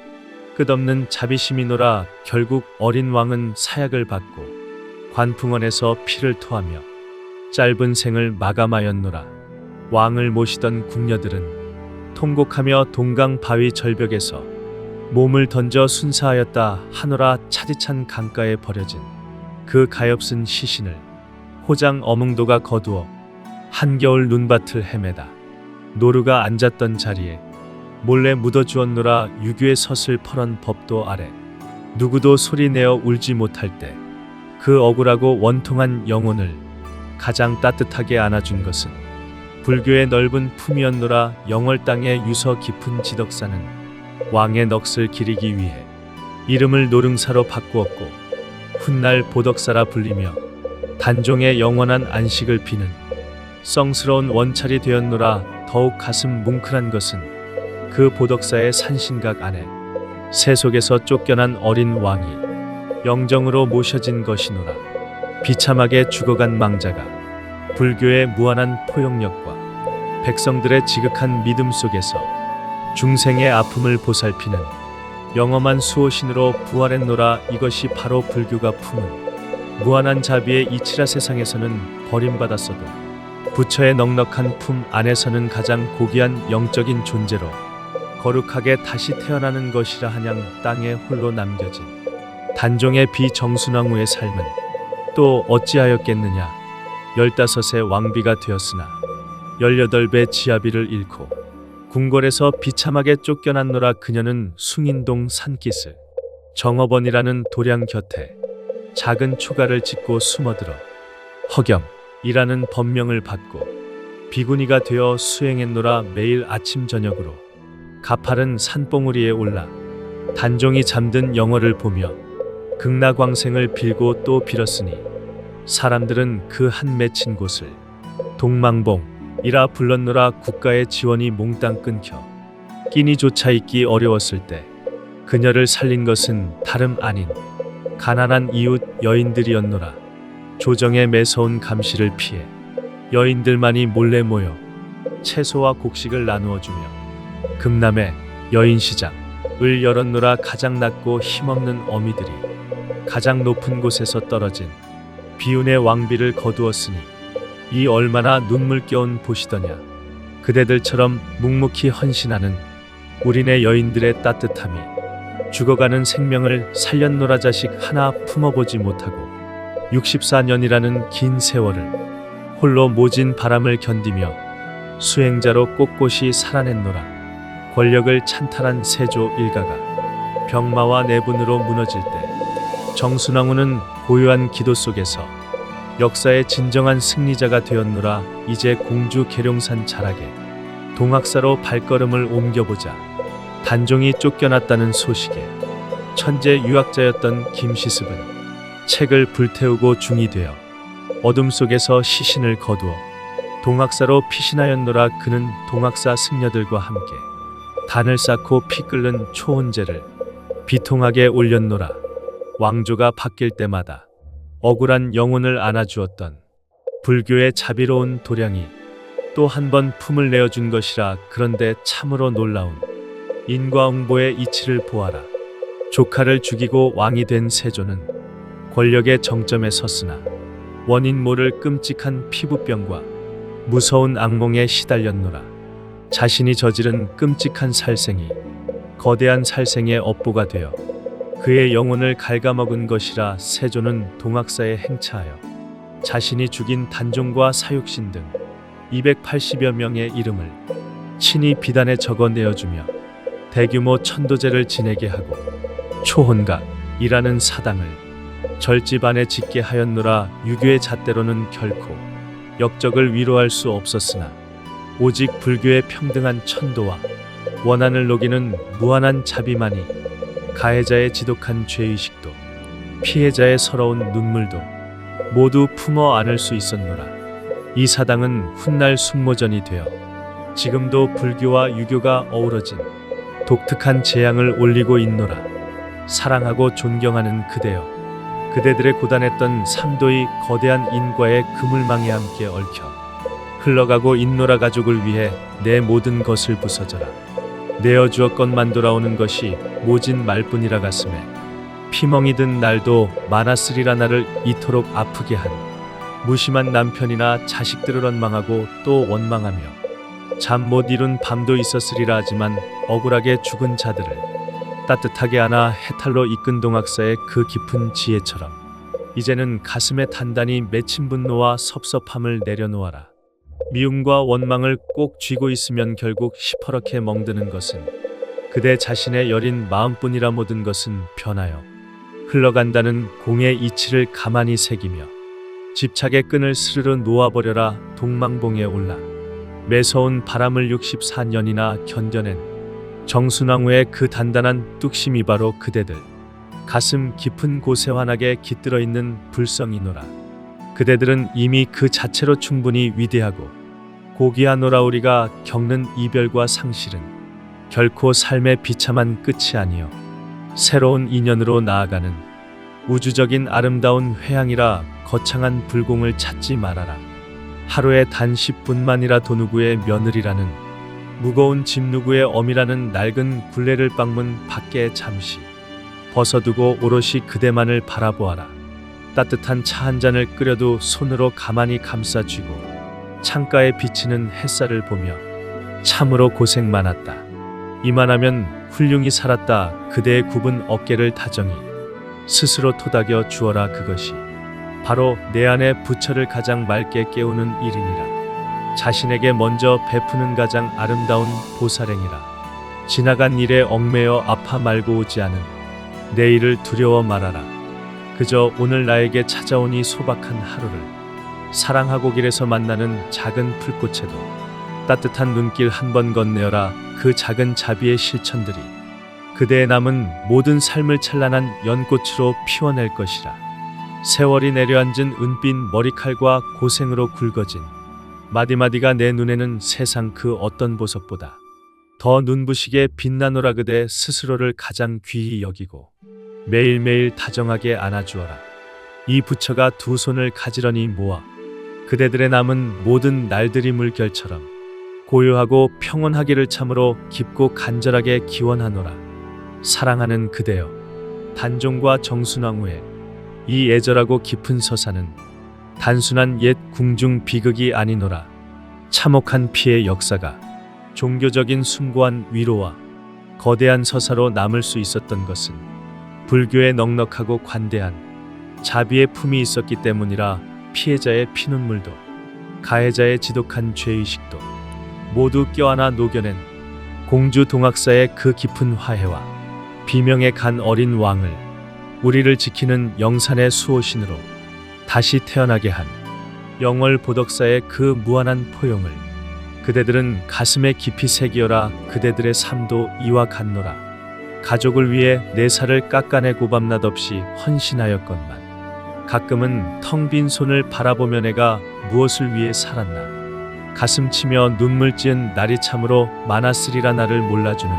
끝없는 자비심이노라. 결국 어린 왕은 사약을 받고 관풍원에서 피를 토하며 짧은 생을 마감하였노라. 왕을 모시던 궁녀들은 통곡하며 동강 바위 절벽에서 몸을 던져 순사하였다 하노라. 차디찬 강가에 버려진 그 가엾은 시신을 호장 어몽도가 거두어 한겨울 눈밭을 헤매다 노루가 앉았던 자리에 몰래 묻어주었노라. 유교의 서슬 퍼런 법도 아래 누구도 소리내어 울지 못할 때 그 억울하고 원통한 영혼을 가장 따뜻하게 안아준 것은 불교의 넓은 품이었노라. 영월 땅의 유서 깊은 지덕사는 왕의 넋을 기리기 위해 이름을 노릉사로 바꾸었고 훗날 보덕사라 불리며 단종의 영원한 안식을 비는 썽스러운 원찰이 되었노라. 더욱 가슴 뭉클한 것은 그 보덕사의 산신각 안에 새 속에서 쫓겨난 어린 왕이 영정으로 모셔진 것이노라. 비참하게 죽어간 망자가 불교의 무한한 포용력과 백성들의 지극한 믿음 속에서 중생의 아픔을 보살피는 영험한 수호신으로 부활했노라. 이것이 바로 불교가 품은 무한한 자비의 이치라. 세상에서는 버림받았어도 부처의 넉넉한 품 안에서는 가장 고귀한 영적인 존재로 거룩하게 다시 태어나는 것이라. 한양 땅에 홀로 남겨진 단종의 비정순왕후의 삶은 또 어찌하였겠느냐. 15의 왕비가 되었으나 18배 지아비를 잃고 궁궐에서 비참하게 쫓겨났노라. 그녀는 숭인동 산기슭 정업원이라는 도량 곁에 작은 초가를 짓고 숨어들어 허겸이라는 법명을 받고 비구니가 되어 수행했노라. 매일 아침 저녁으로 가파른 산봉우리에 올라 단종이 잠든 영월을 보며 극락광생을 빌고 또 빌었으니 사람들은 그 한 맺힌 곳을 동망봉이라 불렀노라. 국가의 지원이 몽땅 끊겨 끼니조차 있기 어려웠을 때 그녀를 살린 것은 다름 아닌 가난한 이웃 여인들이었노라. 조정의 매서운 감시를 피해 여인들만이 몰래 모여 채소와 곡식을 나누어주며 금남의 여인시장을 열었노라. 가장 낮고 힘없는 어미들이 가장 높은 곳에서 떨어진 비운의 왕비를 거두었으니 이 얼마나 눈물겨운 보시더냐. 그대들처럼 묵묵히 헌신하는 우리네 여인들의 따뜻함이 죽어가는 생명을 살렸노라. 자식 하나 품어보지 못하고 64년이라는 긴 세월을 홀로 모진 바람을 견디며 수행자로 꼿꼿이 살아냈노라. 권력을 찬탈한 세조 일가가 병마와 내분으로 무너질 때 정순왕후는 고요한 기도 속에서 역사의 진정한 승리자가 되었노라. 이제 공주 계룡산 자락에 동학사로 발걸음을 옮겨보자. 단종이 쫓겨났다는 소식에 천재 유학자였던 김시습은 책을 불태우고 중이 되어 어둠 속에서 시신을 거두어 동학사로 피신하였노라. 그는 동학사 승려들과 함께 단을 쌓고 피 끓는 초혼제를 비통하게 올렸노라. 왕조가 바뀔 때마다 억울한 영혼을 안아주었던 불교의 자비로운 도량이 또 한 번 품을 내어준 것이라. 그런데 참으로 놀라운 인과응보의 이치를 보아라. 조카를 죽이고 왕이 된 세조는 권력의 정점에 섰으나 원인 모를 끔찍한 피부병과 무서운 악몽에 시달렸노라. 자신이 저지른 끔찍한 살생이 거대한 살생의 업보가 되어 그의 영혼을 갉아먹은 것이라. 세조는 동학사에 행차하여 자신이 죽인 단종과 사육신 등 280여 명의 이름을 친히 비단에 적어 내어주며 대규모 천도제를 지내게 하고 초혼각이라는 사당을 절집 안에 짓게 하였노라. 유교의 잣대로는 결코 역적을 위로할 수 없었으나 오직 불교의 평등한 천도와 원한을 녹이는 무한한 자비만이 가해자의 지독한 죄의식도 피해자의 서러운 눈물도 모두 품어 안을 수 있었노라. 이 사당은 훗날 숙모전이 되어 지금도 불교와 유교가 어우러진 독특한 재앙을 올리고 있노라. 사랑하고 존경하는 그대여, 그대들의 고단했던 삼도의 거대한 인과의 그물망에 함께 얽혀 흘러가고 있노라. 가족을 위해 내 모든 것을 부서져라. 내어주었건만 돌아오는 것이 모진 말뿐이라. 가슴에 피멍이 든 날도 많았으리라. 나를 이토록 아프게 한 무심한 남편이나 자식들을 원망하고 또 원망하며 잠 못 이룬 밤도 있었으리라. 하지만 억울하게 죽은 자들을 따뜻하게 안아 해탈로 이끈 동학사의 그 깊은 지혜처럼 이제는 가슴에 단단히 맺힌 분노와 섭섭함을 내려놓아라. 미움과 원망을 꼭 쥐고 있으면 결국 시퍼렇게 멍드는 것은 그대 자신의 여린 마음뿐이라. 모든 것은 변하여 흘러간다는 공의 이치를 가만히 새기며 집착의 끈을 스르르 놓아버려라. 동망봉에 올라 매서운 바람을 64년이나 견뎌낸 정순왕후의 그 단단한 뚝심이 바로 그대들 가슴 깊은 곳에 환하게 깃들어 있는 불성이노라. 그대들은 이미 그 자체로 충분히 위대하고 고귀하노라. 우리가 겪는 이별과 상실은 결코 삶의 비참한 끝이 아니요 새로운 인연으로 나아가는 우주적인 아름다운 회항이라. 거창한 불공을 찾지 말아라. 하루에 단 10분만이라도 누구의 며느리라는 무거운 집 누구의 어미라는 낡은 굴레를 방문 밖에 잠시 벗어두고 오롯이 그대만을 바라보아라. 따뜻한 차 한 잔을 끓여도 손으로 가만히 감싸쥐고 창가에 비치는 햇살을 보며 참으로 고생 많았다. 이만하면 훌륭히 살았다. 그대의 굽은 어깨를 다정히 스스로 토닥여 주어라. 그것이 바로 내 안의 부처를 가장 맑게 깨우는 일이니라. 자신에게 먼저 베푸는 가장 아름다운 보살행이라. 지나간 일에 얽매여 아파 말고 오지 않은 내일을 두려워 말아라. 그저 오늘 나에게 찾아온 이 소박한 하루를 사랑하고 길에서 만나는 작은 풀꽃에도 따뜻한 눈길 한 번 건네어라. 그 작은 자비의 실천들이 그대의 남은 모든 삶을 찬란한 연꽃으로 피워낼 것이라. 세월이 내려앉은 은빛 머리칼과 고생으로 굵어진 마디마디가 내 눈에는 세상 그 어떤 보석보다 더 눈부시게 빛나노라. 그대 스스로를 가장 귀히 여기고 매일매일 다정하게 안아주어라. 이 부처가 두 손을 가지런히 모아 그대들의 남은 모든 날들이 물결처럼 고요하고 평온하기를 참으로 깊고 간절하게 기원하노라. 사랑하는 그대여, 단종과 정순왕후의 이 애절하고 깊은 서사는 단순한 옛 궁중 비극이 아니노라. 참혹한 피의 역사가 종교적인 숭고한 위로와 거대한 서사로 남을 수 있었던 것은 불교의 넉넉하고 관대한 자비의 품이 있었기 때문이라. 피해자의 피눈물도 가해자의 지독한 죄의식도 모두 껴안아 녹여낸 공주 동학사의 그 깊은 화해와 비명에 간 어린 왕을 우리를 지키는 영산의 수호신으로 다시 태어나게 한 영월 보덕사의 그 무한한 포용을 그대들은 가슴에 깊이 새기어라. 그대들의 삶도 이와 같노라. 가족을 위해 내 살을 깎아내고 밤낮 없이 헌신하였건만 가끔은 텅 빈 손을 바라보며 내가 무엇을 위해 살았나 가슴 치며 눈물 지은 날이 참으로 많았으리라. 나를 몰라주는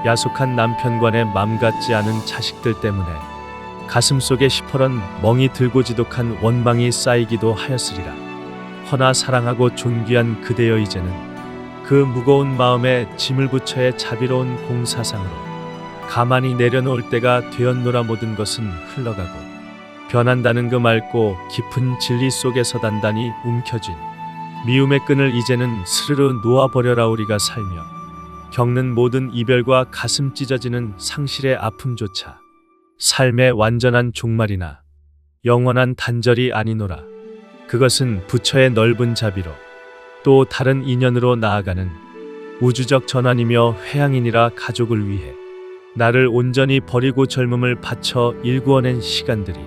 야속한 남편과 내 맘 같지 않은 자식들 때문에 가슴속에 시퍼런 멍이 들고 지독한 원망이 쌓이기도 하였으리라. 허나 사랑하고 존귀한 그대여, 이제는 그 무거운 마음에 짐을 부처의 자비로운 공사상으로 가만히 내려놓을 때가 되었노라. 모든 것은 흘러가고 변한다는 그 맑고 깊은 진리 속에서 단단히 움켜쥔 미움의 끈을 이제는 스르르 놓아버려라. 우리가 살며 겪는 모든 이별과 가슴 찢어지는 상실의 아픔조차 삶의 완전한 종말이나 영원한 단절이 아니노라. 그것은 부처의 넓은 자비로 또 다른 인연으로 나아가는 우주적 전환이며 회항이니라. 가족을 위해 나를 온전히 버리고 젊음을 바쳐 일구어낸 시간들이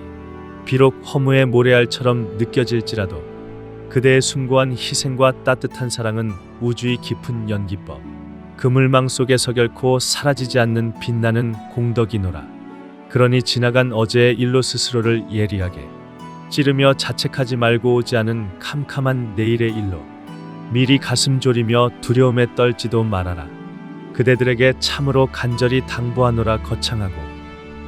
비록 허무의 모래알처럼 느껴질지라도 그대의 숭고한 희생과 따뜻한 사랑은 우주의 깊은 연기법, 그물망 속에서 결코 사라지지 않는 빛나는 공덕이노라. 그러니 지나간 어제의 일로 스스로를 예리하게 찌르며 자책하지 말고 오지 않은 캄캄한 내일의 일로 미리 가슴 졸이며 두려움에 떨지도 말아라. 그대들에게 참으로 간절히 당부하노라. 거창하고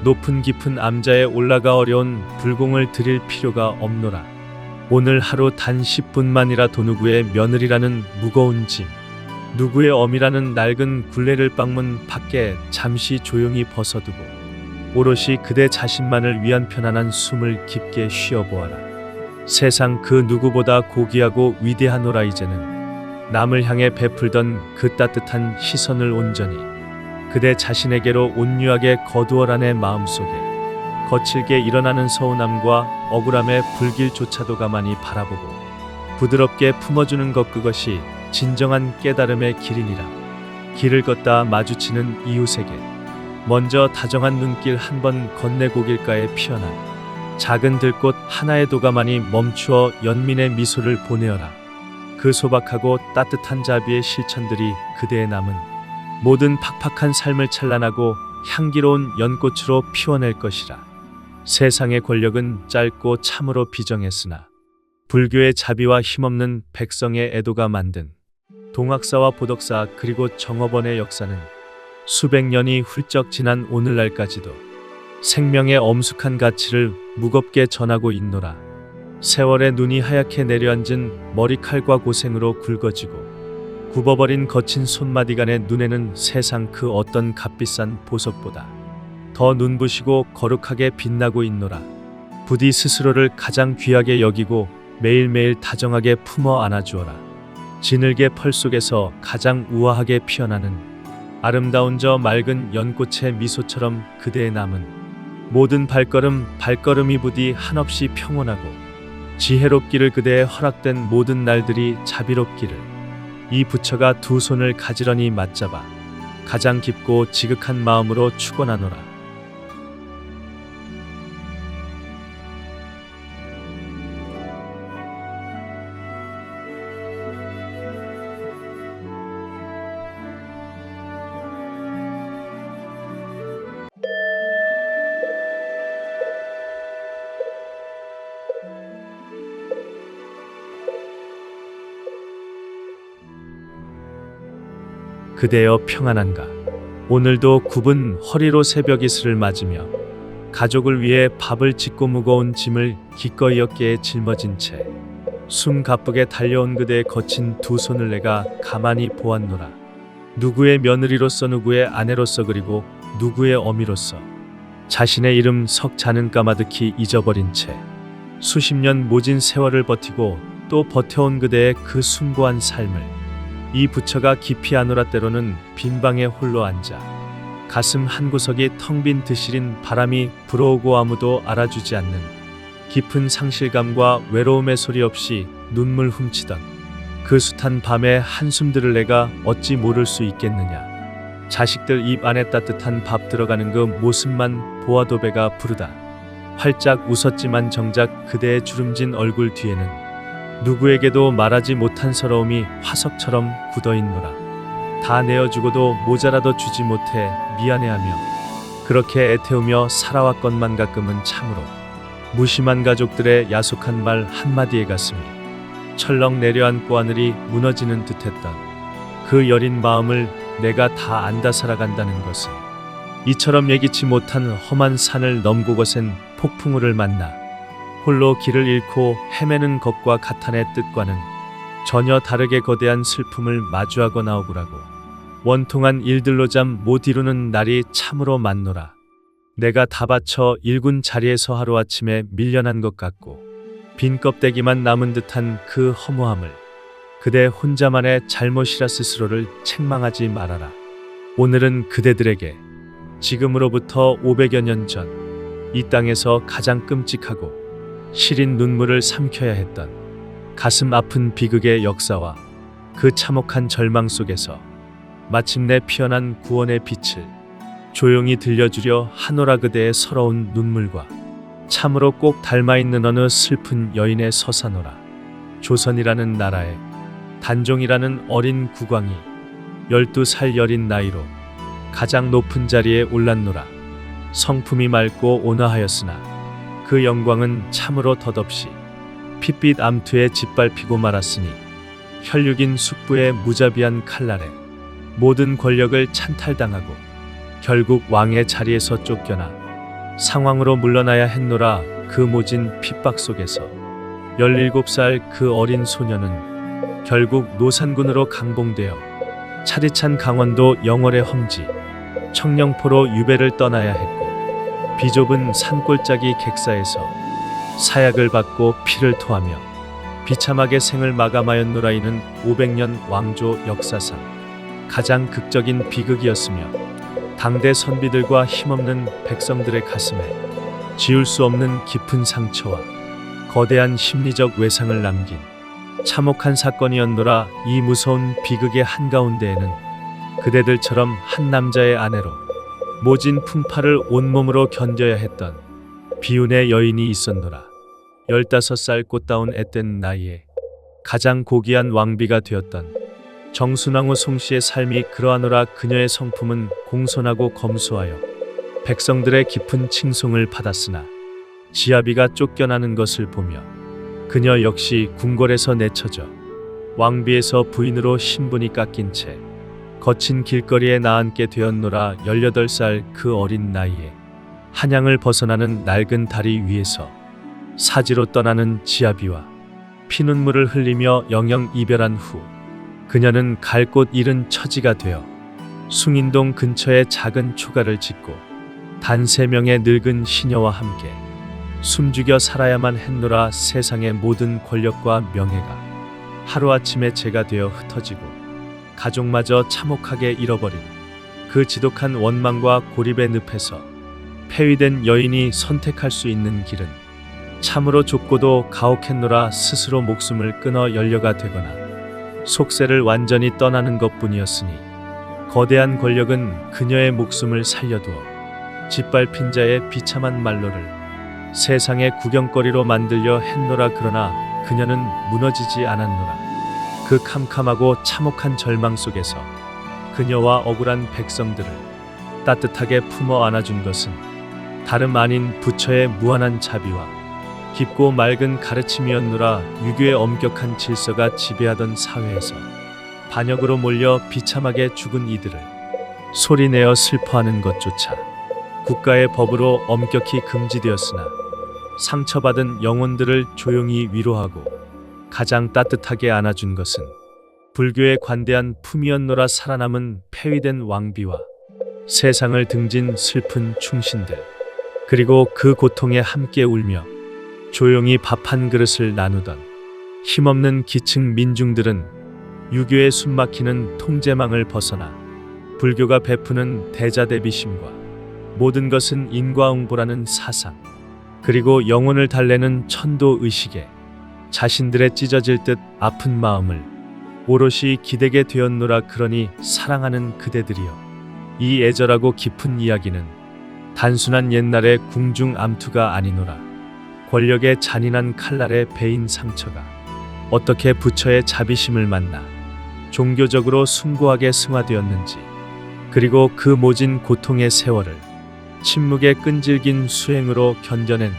높은 깊은 암자에 올라가 어려운 불공을 드릴 필요가 없노라. 오늘 하루 단 10분만이라 도누구의 며느리라는 무거운 짐, 누구의 어미라는 낡은 굴레를 방문 밖에 잠시 조용히 벗어두고 오롯이 그대 자신만을 위한 편안한 숨을 깊게 쉬어보아라. 세상 그 누구보다 고귀하고 위대하노라. 이제는 남을 향해 베풀던 그 따뜻한 시선을 온전히 그대 자신에게로 온유하게 거두어라. 내 마음속에 거칠게 일어나는 서운함과 억울함의 불길조차도 가만히 바라보고 부드럽게 품어주는 것, 그것이 진정한 깨달음의 길이니라. 길을 걷다 마주치는 이웃에게 먼저 다정한 눈길 한 번 건네고 길가에 피어난 작은 들꽃 하나에도 가만히 멈추어 연민의 미소를 보내어라. 그 소박하고 따뜻한 자비의 실천들이 그대의 남은 모든 팍팍한 삶을 찬란하고 향기로운 연꽃으로 피워낼 것이라. 세상의 권력은 짧고 참으로 비정했으나 불교의 자비와 힘없는 백성의 애도가 만든 동학사와 보덕사 그리고 정업원의 역사는 수백 년이 훌쩍 지난 오늘날까지도 생명의 엄숙한 가치를 무겁게 전하고 있노라. 세월의 눈이 하얗게 내려앉은 머리칼과 고생으로 굵어지고 굽어버린 거친 손마디가 내 눈에는 세상 그 어떤 값비싼 보석보다 더 눈부시고 거룩하게 빛나고 있노라. 부디 스스로를 가장 귀하게 여기고 매일매일 다정하게 품어 안아주어라. 지늘개 펄 속에서 가장 우아하게 피어나는 아름다운 저 맑은 연꽃의 미소처럼 그대의 남은 모든 발걸음이 부디 한없이 평온하고 지혜롭기를. 그대의 허락된 모든 날들이 자비롭기를. 이 부처가 두 손을 가지런히 맞잡아 가장 깊고 지극한 마음으로 축원하노라. 그대여 평안한가. 오늘도 굽은 허리로 새벽 이슬을 맞으며 가족을 위해 밥을 짓고 무거운 짐을 기꺼이 어깨에 짊어진 채 숨 가쁘게 달려온 그대의 거친 두 손을 내가 가만히 보았노라. 누구의 며느리로서, 누구의 아내로서, 그리고 누구의 어미로서 자신의 이름 석자는 까마득히 잊어버린 채 수십 년 모진 세월을 버티고 또 버텨온 그대의 그 숭고한 삶을 이 부처가 깊이 아노라. 때로는 빈방에 홀로 앉아 가슴 한구석이 텅 빈 드시린 바람이 불어오고 아무도 알아주지 않는 깊은 상실감과 외로움의 소리 없이 눈물 훔치던 그 숱한 밤의 한숨들을 내가 어찌 모를 수 있겠느냐. 자식들 입 안에 따뜻한 밥 들어가는 그 모습만 보아도 배가 부르다. 활짝 웃었지만 정작 그대의 주름진 얼굴 뒤에는 누구에게도 말하지 못한 서러움이 화석처럼 굳어있노라. 다 내어주고도 모자라도 주지 못해 미안해하며 그렇게 애태우며 살아왔건만 가끔은 참으로 무심한 가족들의 야속한 말 한마디에 가슴이 철렁 내려앉고 하늘이 무너지는 듯했던 그 여린 마음을 내가 다 안다 살아간다는 것은 이처럼 예기치 못한 험한 산을 넘고 거센 폭풍우를 만나 홀로 길을 잃고 헤매는 것과 같아. 내 뜻과는 전혀 다르게 거대한 슬픔을 마주하거나 억울하고 원통한 일들로 잠 못 이루는 날이 참으로 많노라. 내가 다 바쳐 일군 자리에서 하루아침에 밀려난 것 같고 빈 껍데기만 남은 듯한 그 허무함을 그대 혼자만의 잘못이라 스스로를 책망하지 말아라. 오늘은 그대들에게 지금으로부터 500여 년 전 이 땅에서 가장 끔찍하고 시린 눈물을 삼켜야 했던 가슴 아픈 비극의 역사와 그 참혹한 절망 속에서 마침내 피어난 구원의 빛을 조용히 들려주려 하노라. 그대의 서러운 눈물과 참으로 꼭 닮아있는 어느 슬픈 여인의 서사노라. 조선이라는 나라에 단종이라는 어린 국왕이 12살 여린 나이로 가장 높은 자리에 올랐노라. 성품이 맑고 온화하였으나 그 영광은 참으로 덧없이 핏빛 암투에 짓밟히고 말았으니 혈육인 숙부의 무자비한 칼날에 모든 권력을 찬탈당하고 결국 왕의 자리에서 쫓겨나 상황으로 물러나야 했노라. 그 모진 핍박 속에서 17살 그 어린 소녀는 결국 노산군으로 강봉되어 차디찬 강원도 영월의 험지 청령포로 유배를 떠나야 했고, 비좁은 산골짜기 객사에서 사약을 받고 피를 토하며 비참하게 생을 마감하였노라. 이는 500년 왕조 역사상 가장 극적인 비극이었으며 당대 선비들과 힘없는 백성들의 가슴에 지울 수 없는 깊은 상처와 거대한 심리적 외상을 남긴 참혹한 사건이었노라. 이 무서운 비극의 한가운데에는 그대들처럼 한 남자의 아내로 모진 풍파를 온몸으로 견뎌야 했던 비운의 여인이 있었노라. 15살 꽃다운 앳된 나이에 가장 고귀한 왕비가 되었던 정순왕후 송씨의 삶이 그러하노라. 그녀의 성품은 공손하고 검소하여 백성들의 깊은 칭송을 받았으나 지아비가 쫓겨나는 것을 보며 그녀 역시 궁궐에서 내쳐져 왕비에서 부인으로 신분이 깎인 채 거친 길거리에 나앉게 되었노라. 18살 그 어린 나이에 한양을 벗어나는 낡은 다리 위에서 사지로 떠나는 지아비와 피눈물을 흘리며 영영 이별한 후 그녀는 갈 곳 잃은 처지가 되어 숭인동 근처에 작은 초가를 짓고 단 3명의 늙은 시녀와 함께 숨죽여 살아야만 했노라. 세상의 모든 권력과 명예가 하루아침에 재가 되어 흩어지고 가족마저 참혹하게 잃어버린 그 지독한 원망과 고립의 늪에서 폐위된 여인이 선택할 수 있는 길은 참으로 좁고도 가혹했노라. 스스로 목숨을 끊어 연료가 되거나 속세를 완전히 떠나는 것뿐이었으니 거대한 권력은 그녀의 목숨을 살려두어 짓밟힌 자의 비참한 말로를 세상의 구경거리로 만들려 했노라. 그러나 그녀는 무너지지 않았노라. 그 캄캄하고 참혹한 절망 속에서 그녀와 억울한 백성들을 따뜻하게 품어 안아준 것은 다름 아닌 부처의 무한한 자비와 깊고 맑은 가르침이었노라. 유교의 엄격한 질서가 지배하던 사회에서 반역으로 몰려 비참하게 죽은 이들을 소리내어 슬퍼하는 것조차 국가의 법으로 엄격히 금지되었으나 상처받은 영혼들을 조용히 위로하고 가장 따뜻하게 안아준 것은 불교의 관대한 품이었노라. 살아남은 폐위된 왕비와 세상을 등진 슬픈 충신들, 그리고 그 고통에 함께 울며 조용히 밥 한 그릇을 나누던 힘없는 기층 민중들은 유교의 숨막히는 통제망을 벗어나 불교가 베푸는 대자대비심과 모든 것은 인과응보라는 사상, 그리고 영혼을 달래는 천도의식에 자신들의 찢어질 듯 아픈 마음을 오롯이 기대게 되었노라. 그러니 사랑하는 그대들이여, 이 애절하고 깊은 이야기는 단순한 옛날의 궁중 암투가 아니노라. 권력의 잔인한 칼날에 베인 상처가 어떻게 부처의 자비심을 만나 종교적으로 숭고하게 승화되었는지, 그리고 그 모진 고통의 세월을 침묵의 끈질긴 수행으로 견뎌낸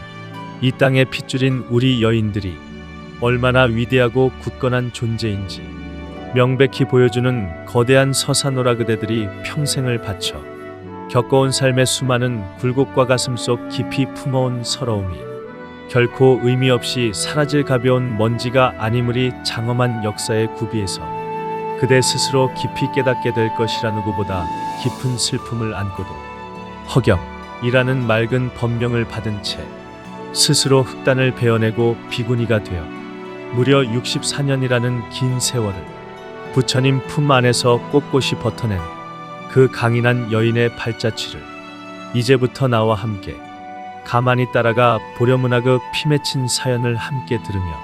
이 땅의 핏줄인 우리 여인들이 얼마나 위대하고 굳건한 존재인지 명백히 보여주는 거대한 서사노라. 그대들이 평생을 바쳐 겪어온 삶의 수많은 굴곡과 가슴 속 깊이 품어온 서러움이 결코 의미 없이 사라질 가벼운 먼지가 아니므리. 장엄한 역사의 구비에서 그대 스스로 깊이 깨닫게 될 것이라. 누구보다 깊은 슬픔을 안고도 허경이라는 맑은 법명을 받은 채 스스로 흑단을 베어내고 비구니가 되어 무려 64년이라는 긴 세월을 부처님 품 안에서 꼿꼿이 버텨낸 그 강인한 여인의 발자취를 이제부터 나와 함께 가만히 따라가 보려무나. 그 피 맺힌 사연을 함께 들으며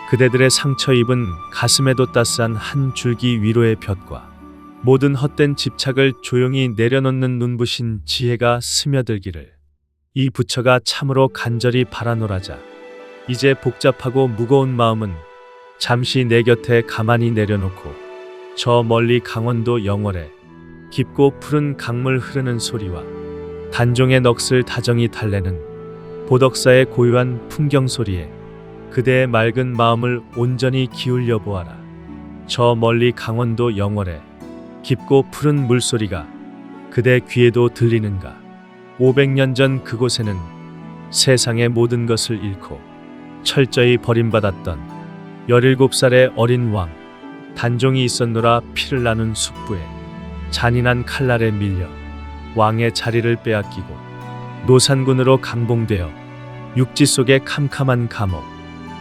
그대들의 상처 입은 가슴에도 따스한 한 줄기 위로의 볕과 모든 헛된 집착을 조용히 내려놓는 눈부신 지혜가 스며들기를 이 부처가 참으로 간절히 바라노라자. 이제 복잡하고 무거운 마음은 잠시 내 곁에 가만히 내려놓고 저 멀리 강원도 영월에 깊고 푸른 강물 흐르는 소리와 단종의 넋을 다정히 달래는 보덕사의 고요한 풍경 소리에 그대의 맑은 마음을 온전히 기울여 보아라. 저 멀리 강원도 영월에 깊고 푸른 물소리가 그대 귀에도 들리는가? 500년 전 그곳에는 세상의 모든 것을 잃고 철저히 버림받았던 17살의 어린 왕 단종이 있었노라. 피를 나눈 숙부에 잔인한 칼날에 밀려 왕의 자리를 빼앗기고 노산군으로 강봉되어 육지 속의 캄캄한 감옥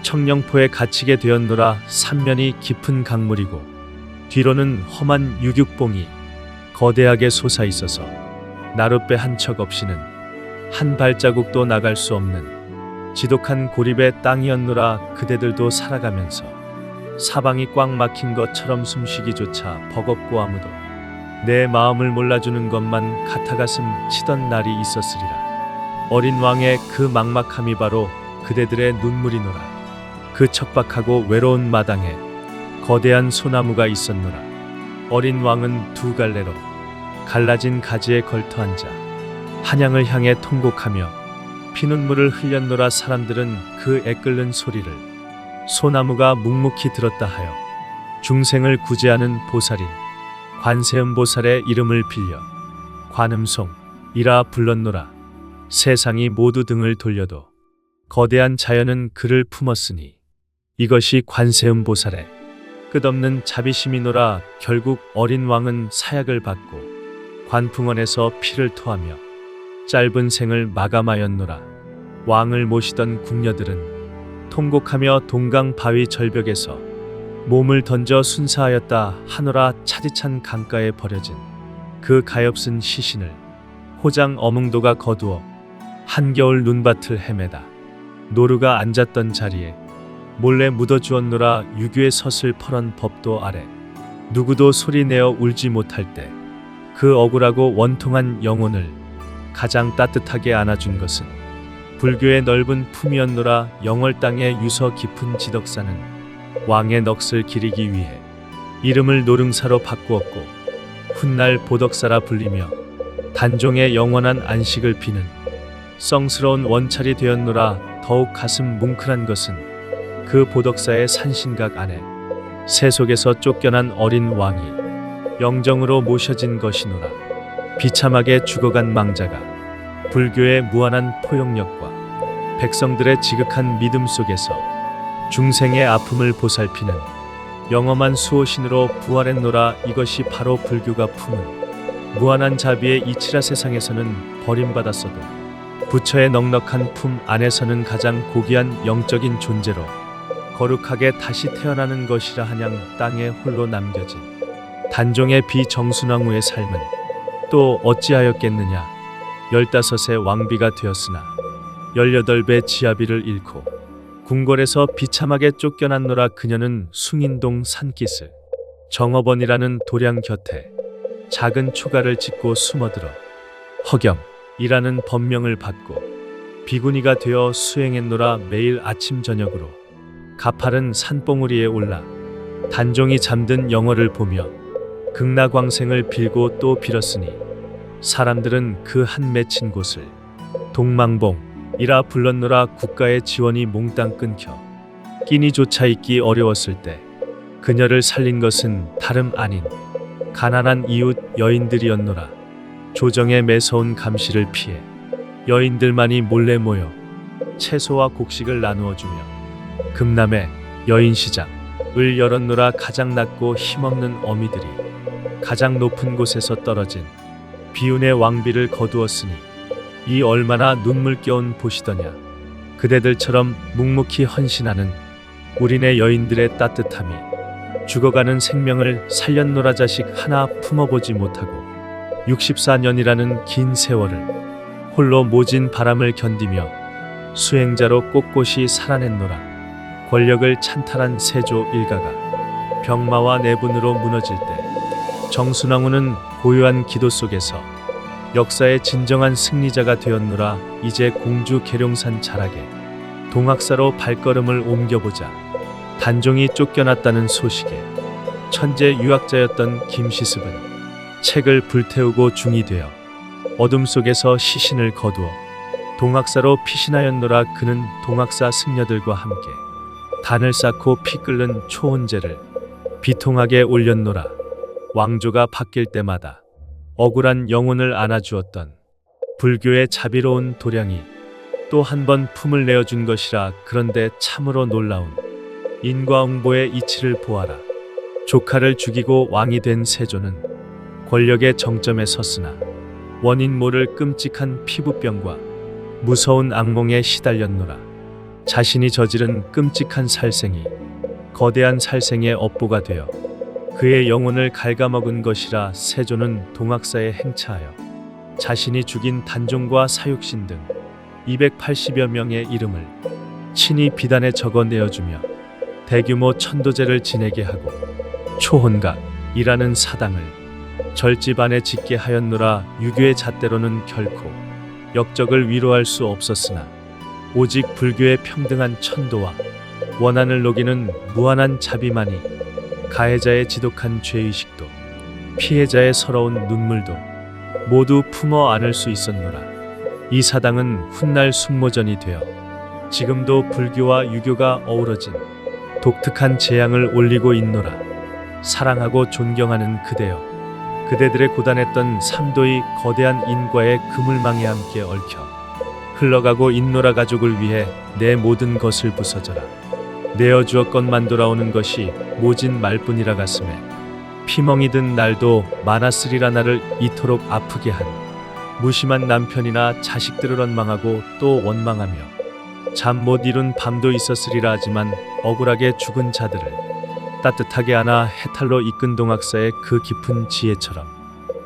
청령포에 갇히게 되었노라. 삼면이 깊은 강물이고 뒤로는 험한 유육봉이 거대하게 솟아 있어서 나룻배 한 척 없이는 한 발자국도 나갈 수 없는 지독한 고립의 땅이었노라. 그대들도 살아가면서 사방이 꽉 막힌 것처럼 숨쉬기조차 버겁고 아무도 내 마음을 몰라주는 것만 같아 가슴 치던 날이 있었으리라. 어린 왕의 그 막막함이 바로 그대들의 눈물이노라. 그 척박하고 외로운 마당에 거대한 소나무가 있었노라. 어린 왕은 두 갈래로 갈라진 가지에 걸터 앉아 한양을 향해 통곡하며 피눈물을 흘렸노라. 사람들은 그 애끓는 소리를 소나무가 묵묵히 들었다 하여 중생을 구제하는 보살인 관세음보살의 이름을 빌려 관음송이라 불렀노라. 세상이 모두 등을 돌려도 거대한 자연은 그를 품었으니 이것이 관세음보살의 끝없는 자비심이노라. 결국 어린 왕은 사약을 받고 관풍원에서 피를 토하며 짧은 생을 마감하였노라. 왕을 모시던 궁녀들은 통곡하며 동강 바위 절벽에서 몸을 던져 순사하였다 하노라. 차디찬 강가에 버려진 그 가엾은 시신을 호장 어몽도가 거두어 한겨울 눈밭을 헤매다 노루가 앉았던 자리에 몰래 묻어주었노라. 유교의 서슬 퍼런 법도 아래 누구도 소리내어 울지 못할 때 그 억울하고 원통한 영혼을 가장 따뜻하게 안아준 것은 불교의 넓은 품이었노라. 영월 땅의 유서 깊은 지덕사는 왕의 넋을 기리기 위해 이름을 노릉사로 바꾸었고 훗날 보덕사라 불리며 단종의 영원한 안식을 비는 썽스러운 원찰이 되었노라. 더욱 가슴 뭉클한 것은 그 보덕사의 산신각 안에 새 속에서 쫓겨난 어린 왕이 영정으로 모셔진 것이노라. 비참하게 죽어간 망자가 불교의 무한한 포용력과 백성들의 지극한 믿음 속에서 중생의 아픔을 보살피는 영험한 수호신으로 부활했노라. 이것이 바로 불교가 품은 무한한 자비의 이치라. 세상에서는 버림받았어도 부처의 넉넉한 품 안에서는 가장 고귀한 영적인 존재로 거룩하게 다시 태어나는 것이라. 한양 땅에 홀로 남겨진 단종의 비정순왕후의 삶은 또 어찌하였겠느냐. 15의 왕비가 되었으나 18배 지아비를 잃고 궁궐에서 비참하게 쫓겨났노라. 그녀는 숭인동 산기슭 정업원이라는 도량 곁에 작은 초가를 짓고 숨어들어 허경이라는 법명을 받고 비구니가 되어 수행했노라. 매일 아침 저녁으로 가파른 산봉우리에 올라 단종이 잠든 영월을 보며 극락왕생을 빌고 또 빌었으니 사람들은 그 한 맺힌 곳을 동망봉이라 불렀노라. 국가의 지원이 몽땅 끊겨 끼니조차 있기 어려웠을 때 그녀를 살린 것은 다름 아닌 가난한 이웃 여인들이었노라. 조정의 매서운 감시를 피해 여인들만이 몰래 모여 채소와 곡식을 나누어 주며 금남의 여인시장을 열었노라. 가장 낮고 힘없는 어미들이 가장 높은 곳에서 떨어진 비운의 왕비를 거두었으니 이 얼마나 눈물겨운 보시더냐. 그대들처럼 묵묵히 헌신하는 우리네 여인들의 따뜻함이 죽어가는 생명을 살렸노라. 자식 하나 품어보지 못하고 64년이라는 긴 세월을 홀로 모진 바람을 견디며 수행자로 꼿꼿이 살아냈노라. 권력을 찬탈한 세조 일가가 병마와 내분으로 무너질 때 정순왕후는 고요한 기도 속에서 역사의 진정한 승리자가 되었노라. 이제 공주 계룡산 자락에 동학사로 발걸음을 옮겨보자. 단종이 쫓겨났다는 소식에 천재 유학자였던 김시습은 책을 불태우고 중이 되어 어둠 속에서 시신을 거두어 동학사로 피신하였노라. 그는 동학사 승려들과 함께 단을 쌓고 피 끓는 초혼제를 비통하게 올렸노라. 왕조가 바뀔 때마다 억울한 영혼을 안아주었던 불교의 자비로운 도량이 또 한 번 품을 내어준 것이라. 그런데 참으로 놀라운 인과응보의 이치를 보아라. 조카를 죽이고 왕이 된 세조는 권력의 정점에 섰으나 원인 모를 끔찍한 피부병과 무서운 악몽에 시달렸노라. 자신이 저지른 끔찍한 살생이 거대한 살생의 업보가 되어 그의 영혼을 갉아먹은 것이라. 세조는 동학사에 행차하여 자신이 죽인 단종과 사육신 등 280여 명의 이름을 친히 비단에 적어 내어주며 대규모 천도제를 지내게 하고 초혼각이라는 사당을 절집 안에 짓게 하였노라. 유교의 잣대로는 결코 역적을 위로할 수 없었으나 오직 불교의 평등한 천도와 원한을 녹이는 무한한 자비만이 가해자의 지독한 죄의식도 피해자의 서러운 눈물도 모두 품어 안을 수 있었노라. 이 사당은 훗날 숙모전이 되어 지금도 불교와 유교가 어우러진 독특한 재앙을 올리고 있노라. 사랑하고 존경하는 그대여, 그대들의 고단했던 삼도의 거대한 인과의 그물망에 함께 얽혀 흘러가고 있노라. 가족을 위해 내 모든 것을 부서져라. 내어주었건만 돌아오는 것이 모진 말뿐이라. 가슴에 피멍이 든 날도 많았으리라. 나를 이토록 아프게 한 무심한 남편이나 자식들을 원망하고 또 원망하며 잠 못 이룬 밤도 있었으리라. 하지만 억울하게 죽은 자들을 따뜻하게 안아 해탈로 이끈 동학사의 그 깊은 지혜처럼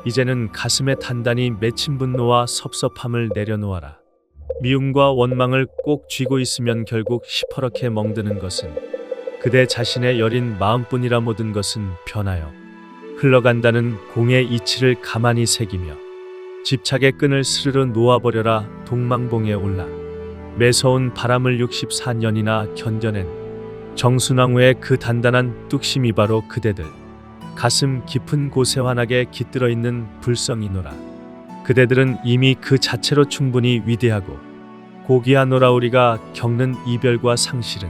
이제는 가슴에 단단히 맺힌 분노와 섭섭함을 내려놓아라. 미움과 원망을 꼭 쥐고 있으면 결국 시퍼렇게 멍드는 것은 그대 자신의 여린 마음뿐이라. 모든 것은 변하여 흘러간다는 공의 이치를 가만히 새기며 집착의 끈을 스르르 놓아버려라. 동망봉에 올라 매서운 바람을 64년이나 견뎌낸 정순왕후의 그 단단한 뚝심이 바로 그대들 가슴 깊은 곳에 환하게 깃들어 있는 불성이노라. 그대들은 이미 그 자체로 충분히 위대하고 고귀하노라. 우리가 겪는 이별과 상실은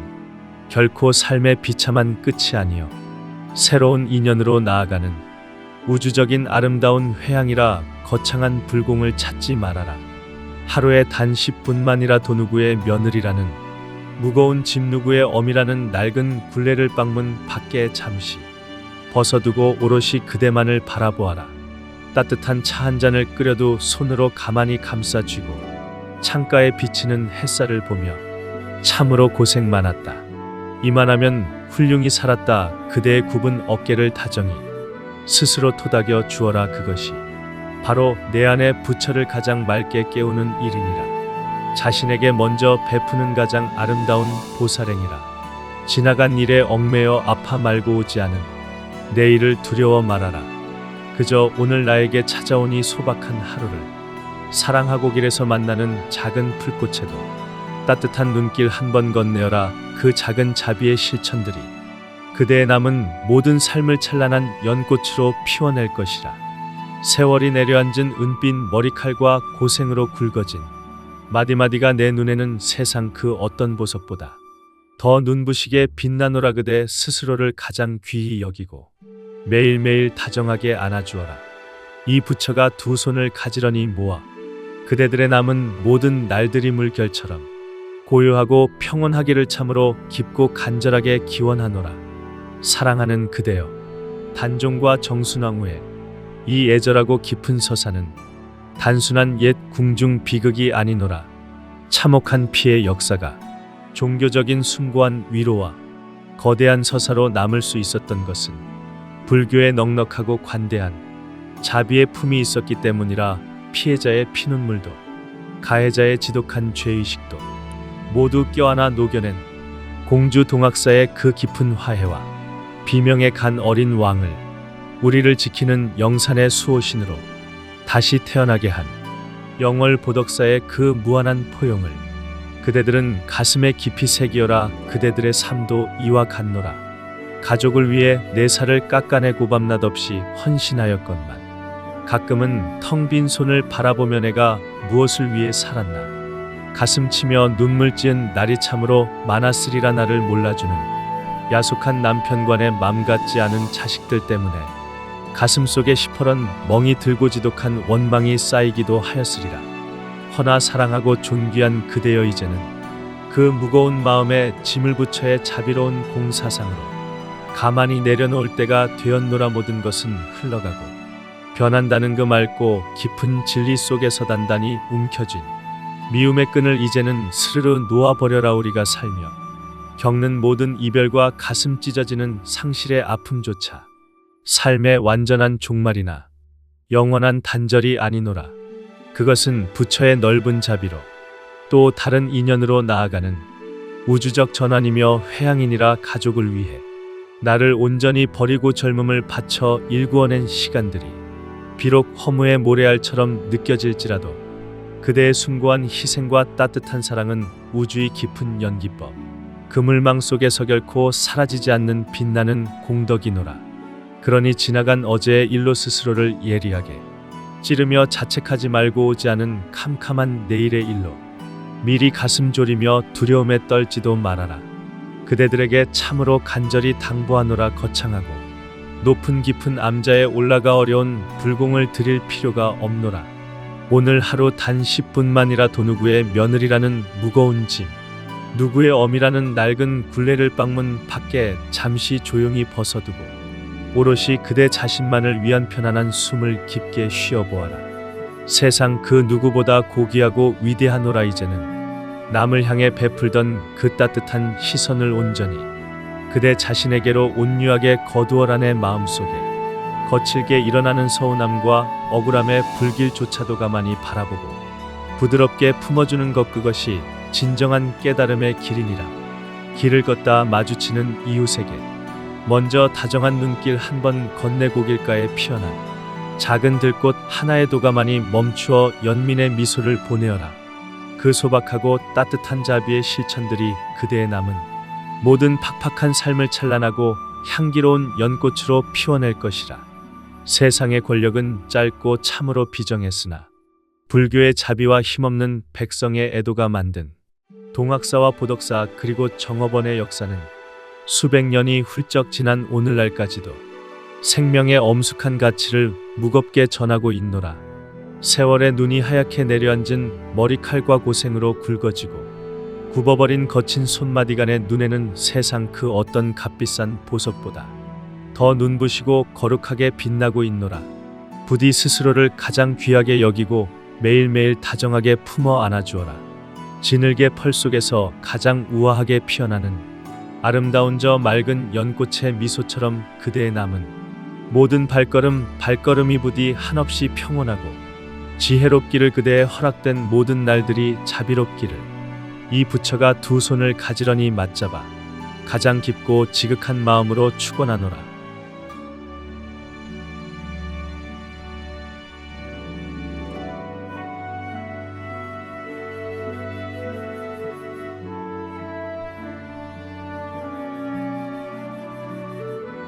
결코 삶의 비참한 끝이 아니요 새로운 인연으로 나아가는 우주적인 아름다운 회항이라. 거창한 불공을 찾지 말아라. 하루에 단 10분만이라도 누구의 며느리라는 무거운 집 누구의 어미라는 낡은 굴레를 방문 밖에 잠시 벗어두고 오롯이 그대만을 바라보아라. 따뜻한 차 한 잔을 끓여도 손으로 가만히 감싸쥐고 창가에 비치는 햇살을 보며 참으로 고생 많았다. 이만하면 훌륭히 살았다. 그대의 굽은 어깨를 다정히 스스로 토닥여 주어라. 그것이 바로 내 안의 부처를 가장 맑게 깨우는 일이니라. 자신에게 먼저 베푸는 가장 아름다운 보살행이라. 지나간 일에 얽매여 아파 말고 오지 않은 내일을 두려워 말아라. 그저 오늘 나에게 찾아온 이 소박한 하루를 사랑하고 길에서 만나는 작은 풀꽃에도 따뜻한 눈길 한 번 건네어라. 그 작은 자비의 실천들이 그대의 남은 모든 삶을 찬란한 연꽃으로 피워낼 것이라. 세월이 내려앉은 은빛 머리칼과 고생으로 굵어진 마디마디가 내 눈에는 세상 그 어떤 보석보다 더 눈부시게 빛나노라. 그대 스스로를 가장 귀히 여기고 매일매일 다정하게 안아주어라. 이 부처가 두 손을 가지런히 모아 그대들의 남은 모든 날들이 물결처럼 고요하고 평온하기를 참으로 깊고 간절하게 기원하노라. 사랑하는 그대여, 단종과 정순왕후의 이 애절하고 깊은 서사는 단순한 옛 궁중 비극이 아니노라. 참혹한 피의 역사가 종교적인 숭고한 위로와 거대한 서사로 남을 수 있었던 것은 불교의 넉넉하고 관대한 자비의 품이 있었기 때문이라. 피해자의 피눈물도 가해자의 지독한 죄의식도 모두 껴안아 녹여낸 공주 동학사의 그 깊은 화해와 비명에 간 어린 왕을 우리를 지키는 영산의 수호신으로 다시 태어나게 한 영월 보덕사의 그 무한한 포용을 그대들은 가슴에 깊이 새기어라. 그대들의 삶도 이와 같노라. 가족을 위해 내 살을 깎아내고 밤낮 없이 헌신하였건만 가끔은 텅 빈 손을 바라보며 내가 무엇을 위해 살았나 가슴 치며 눈물 지은 날이 참으로 많았으리라. 나를 몰라주는 야속한 남편과의 맘 같지 않은 자식들 때문에 가슴 속에 시퍼런 멍이 들고 지독한 원망이 쌓이기도 하였으리라. 허나 사랑하고 존귀한 그대여 이제는 그 무거운 마음에 짐을 부처의 자비로운 공사상으로 가만히 내려놓을 때가 되었노라. 모든 것은 흘러가고 변한다는 그 맑고 깊은 진리 속에서 단단히 움켜쥔 미움의 끈을 이제는 스르르 놓아버려라. 우리가 살며 겪는 모든 이별과 가슴 찢어지는 상실의 아픔조차 삶의 완전한 종말이나 영원한 단절이 아니노라. 그것은 부처의 넓은 자비로 또 다른 인연으로 나아가는 우주적 전환이며 회양이니라. 가족을 위해 나를 온전히 버리고 젊음을 바쳐 일구어낸 시간들이 비록 허무의 모래알처럼 느껴질지라도 그대의 숭고한 희생과 따뜻한 사랑은 우주의 깊은 연기법 그물망 속에서 결코 사라지지 않는 빛나는 공덕이노라. 그러니 지나간 어제의 일로 스스로를 예리하게 찌르며 자책하지 말고 오지 않은 캄캄한 내일의 일로 미리 가슴 졸이며 두려움에 떨지도 말아라. 그대들에게 참으로 간절히 당부하노라. 거창하고 높은 깊은 암자에 올라가 어려운 불공을 드릴 필요가 없노라. 오늘 하루 단 10분만이라도 누구의 며느리라는 무거운 짐, 누구의 어미라는 낡은 굴레를 방문 밖에 잠시 조용히 벗어두고 오롯이 그대 자신만을 위한 편안한 숨을 깊게 쉬어보아라. 세상 그 누구보다 고귀하고 위대하노라. 이제는 남을 향해 베풀던 그 따뜻한 시선을 온전히 그대 자신에게로 온유하게 거두어라. 내 마음속에 거칠게 일어나는 서운함과 억울함의 불길조차도 가만히 바라보고 부드럽게 품어주는 것, 그것이 진정한 깨달음의 길이니라. 길을 걷다 마주치는 이웃에게 먼저 다정한 눈길 한 번 건네고 길가에 피어난 작은 들꽃 하나에도 가만히 멈추어 연민의 미소를 보내어라. 그 소박하고 따뜻한 자비의 실천들이 그대의 남은 모든 팍팍한 삶을 찬란하고 향기로운 연꽃으로 피워낼 것이라. 세상의 권력은 짧고 참으로 비정했으나 불교의 자비와 힘없는 백성의 애도가 만든 동학사와 보덕사 그리고 정업원의 역사는 수백 년이 훌쩍 지난 오늘날까지도 생명의 엄숙한 가치를 무겁게 전하고 있노라. 세월의 눈이 하얗게 내려앉은 머리칼과 고생으로 굵어지고 굽어버린 거친 손마디간의 눈에는 세상 그 어떤 값비싼 보석보다 더 눈부시고 거룩하게 빛나고 있노라. 부디 스스로를 가장 귀하게 여기고 매일매일 다정하게 품어 안아주어라. 지늘개 펄 속에서 가장 우아하게 피어나는 아름다운 저 맑은 연꽃의 미소처럼 그대의 남은 모든 발걸음이 부디 한없이 평온하고 지혜롭기를. 그대의 허락된 모든 날들이 자비롭기를. 이 부처가 두 손을 가지런히 맞잡아 가장 깊고 지극한 마음으로 축원하노라.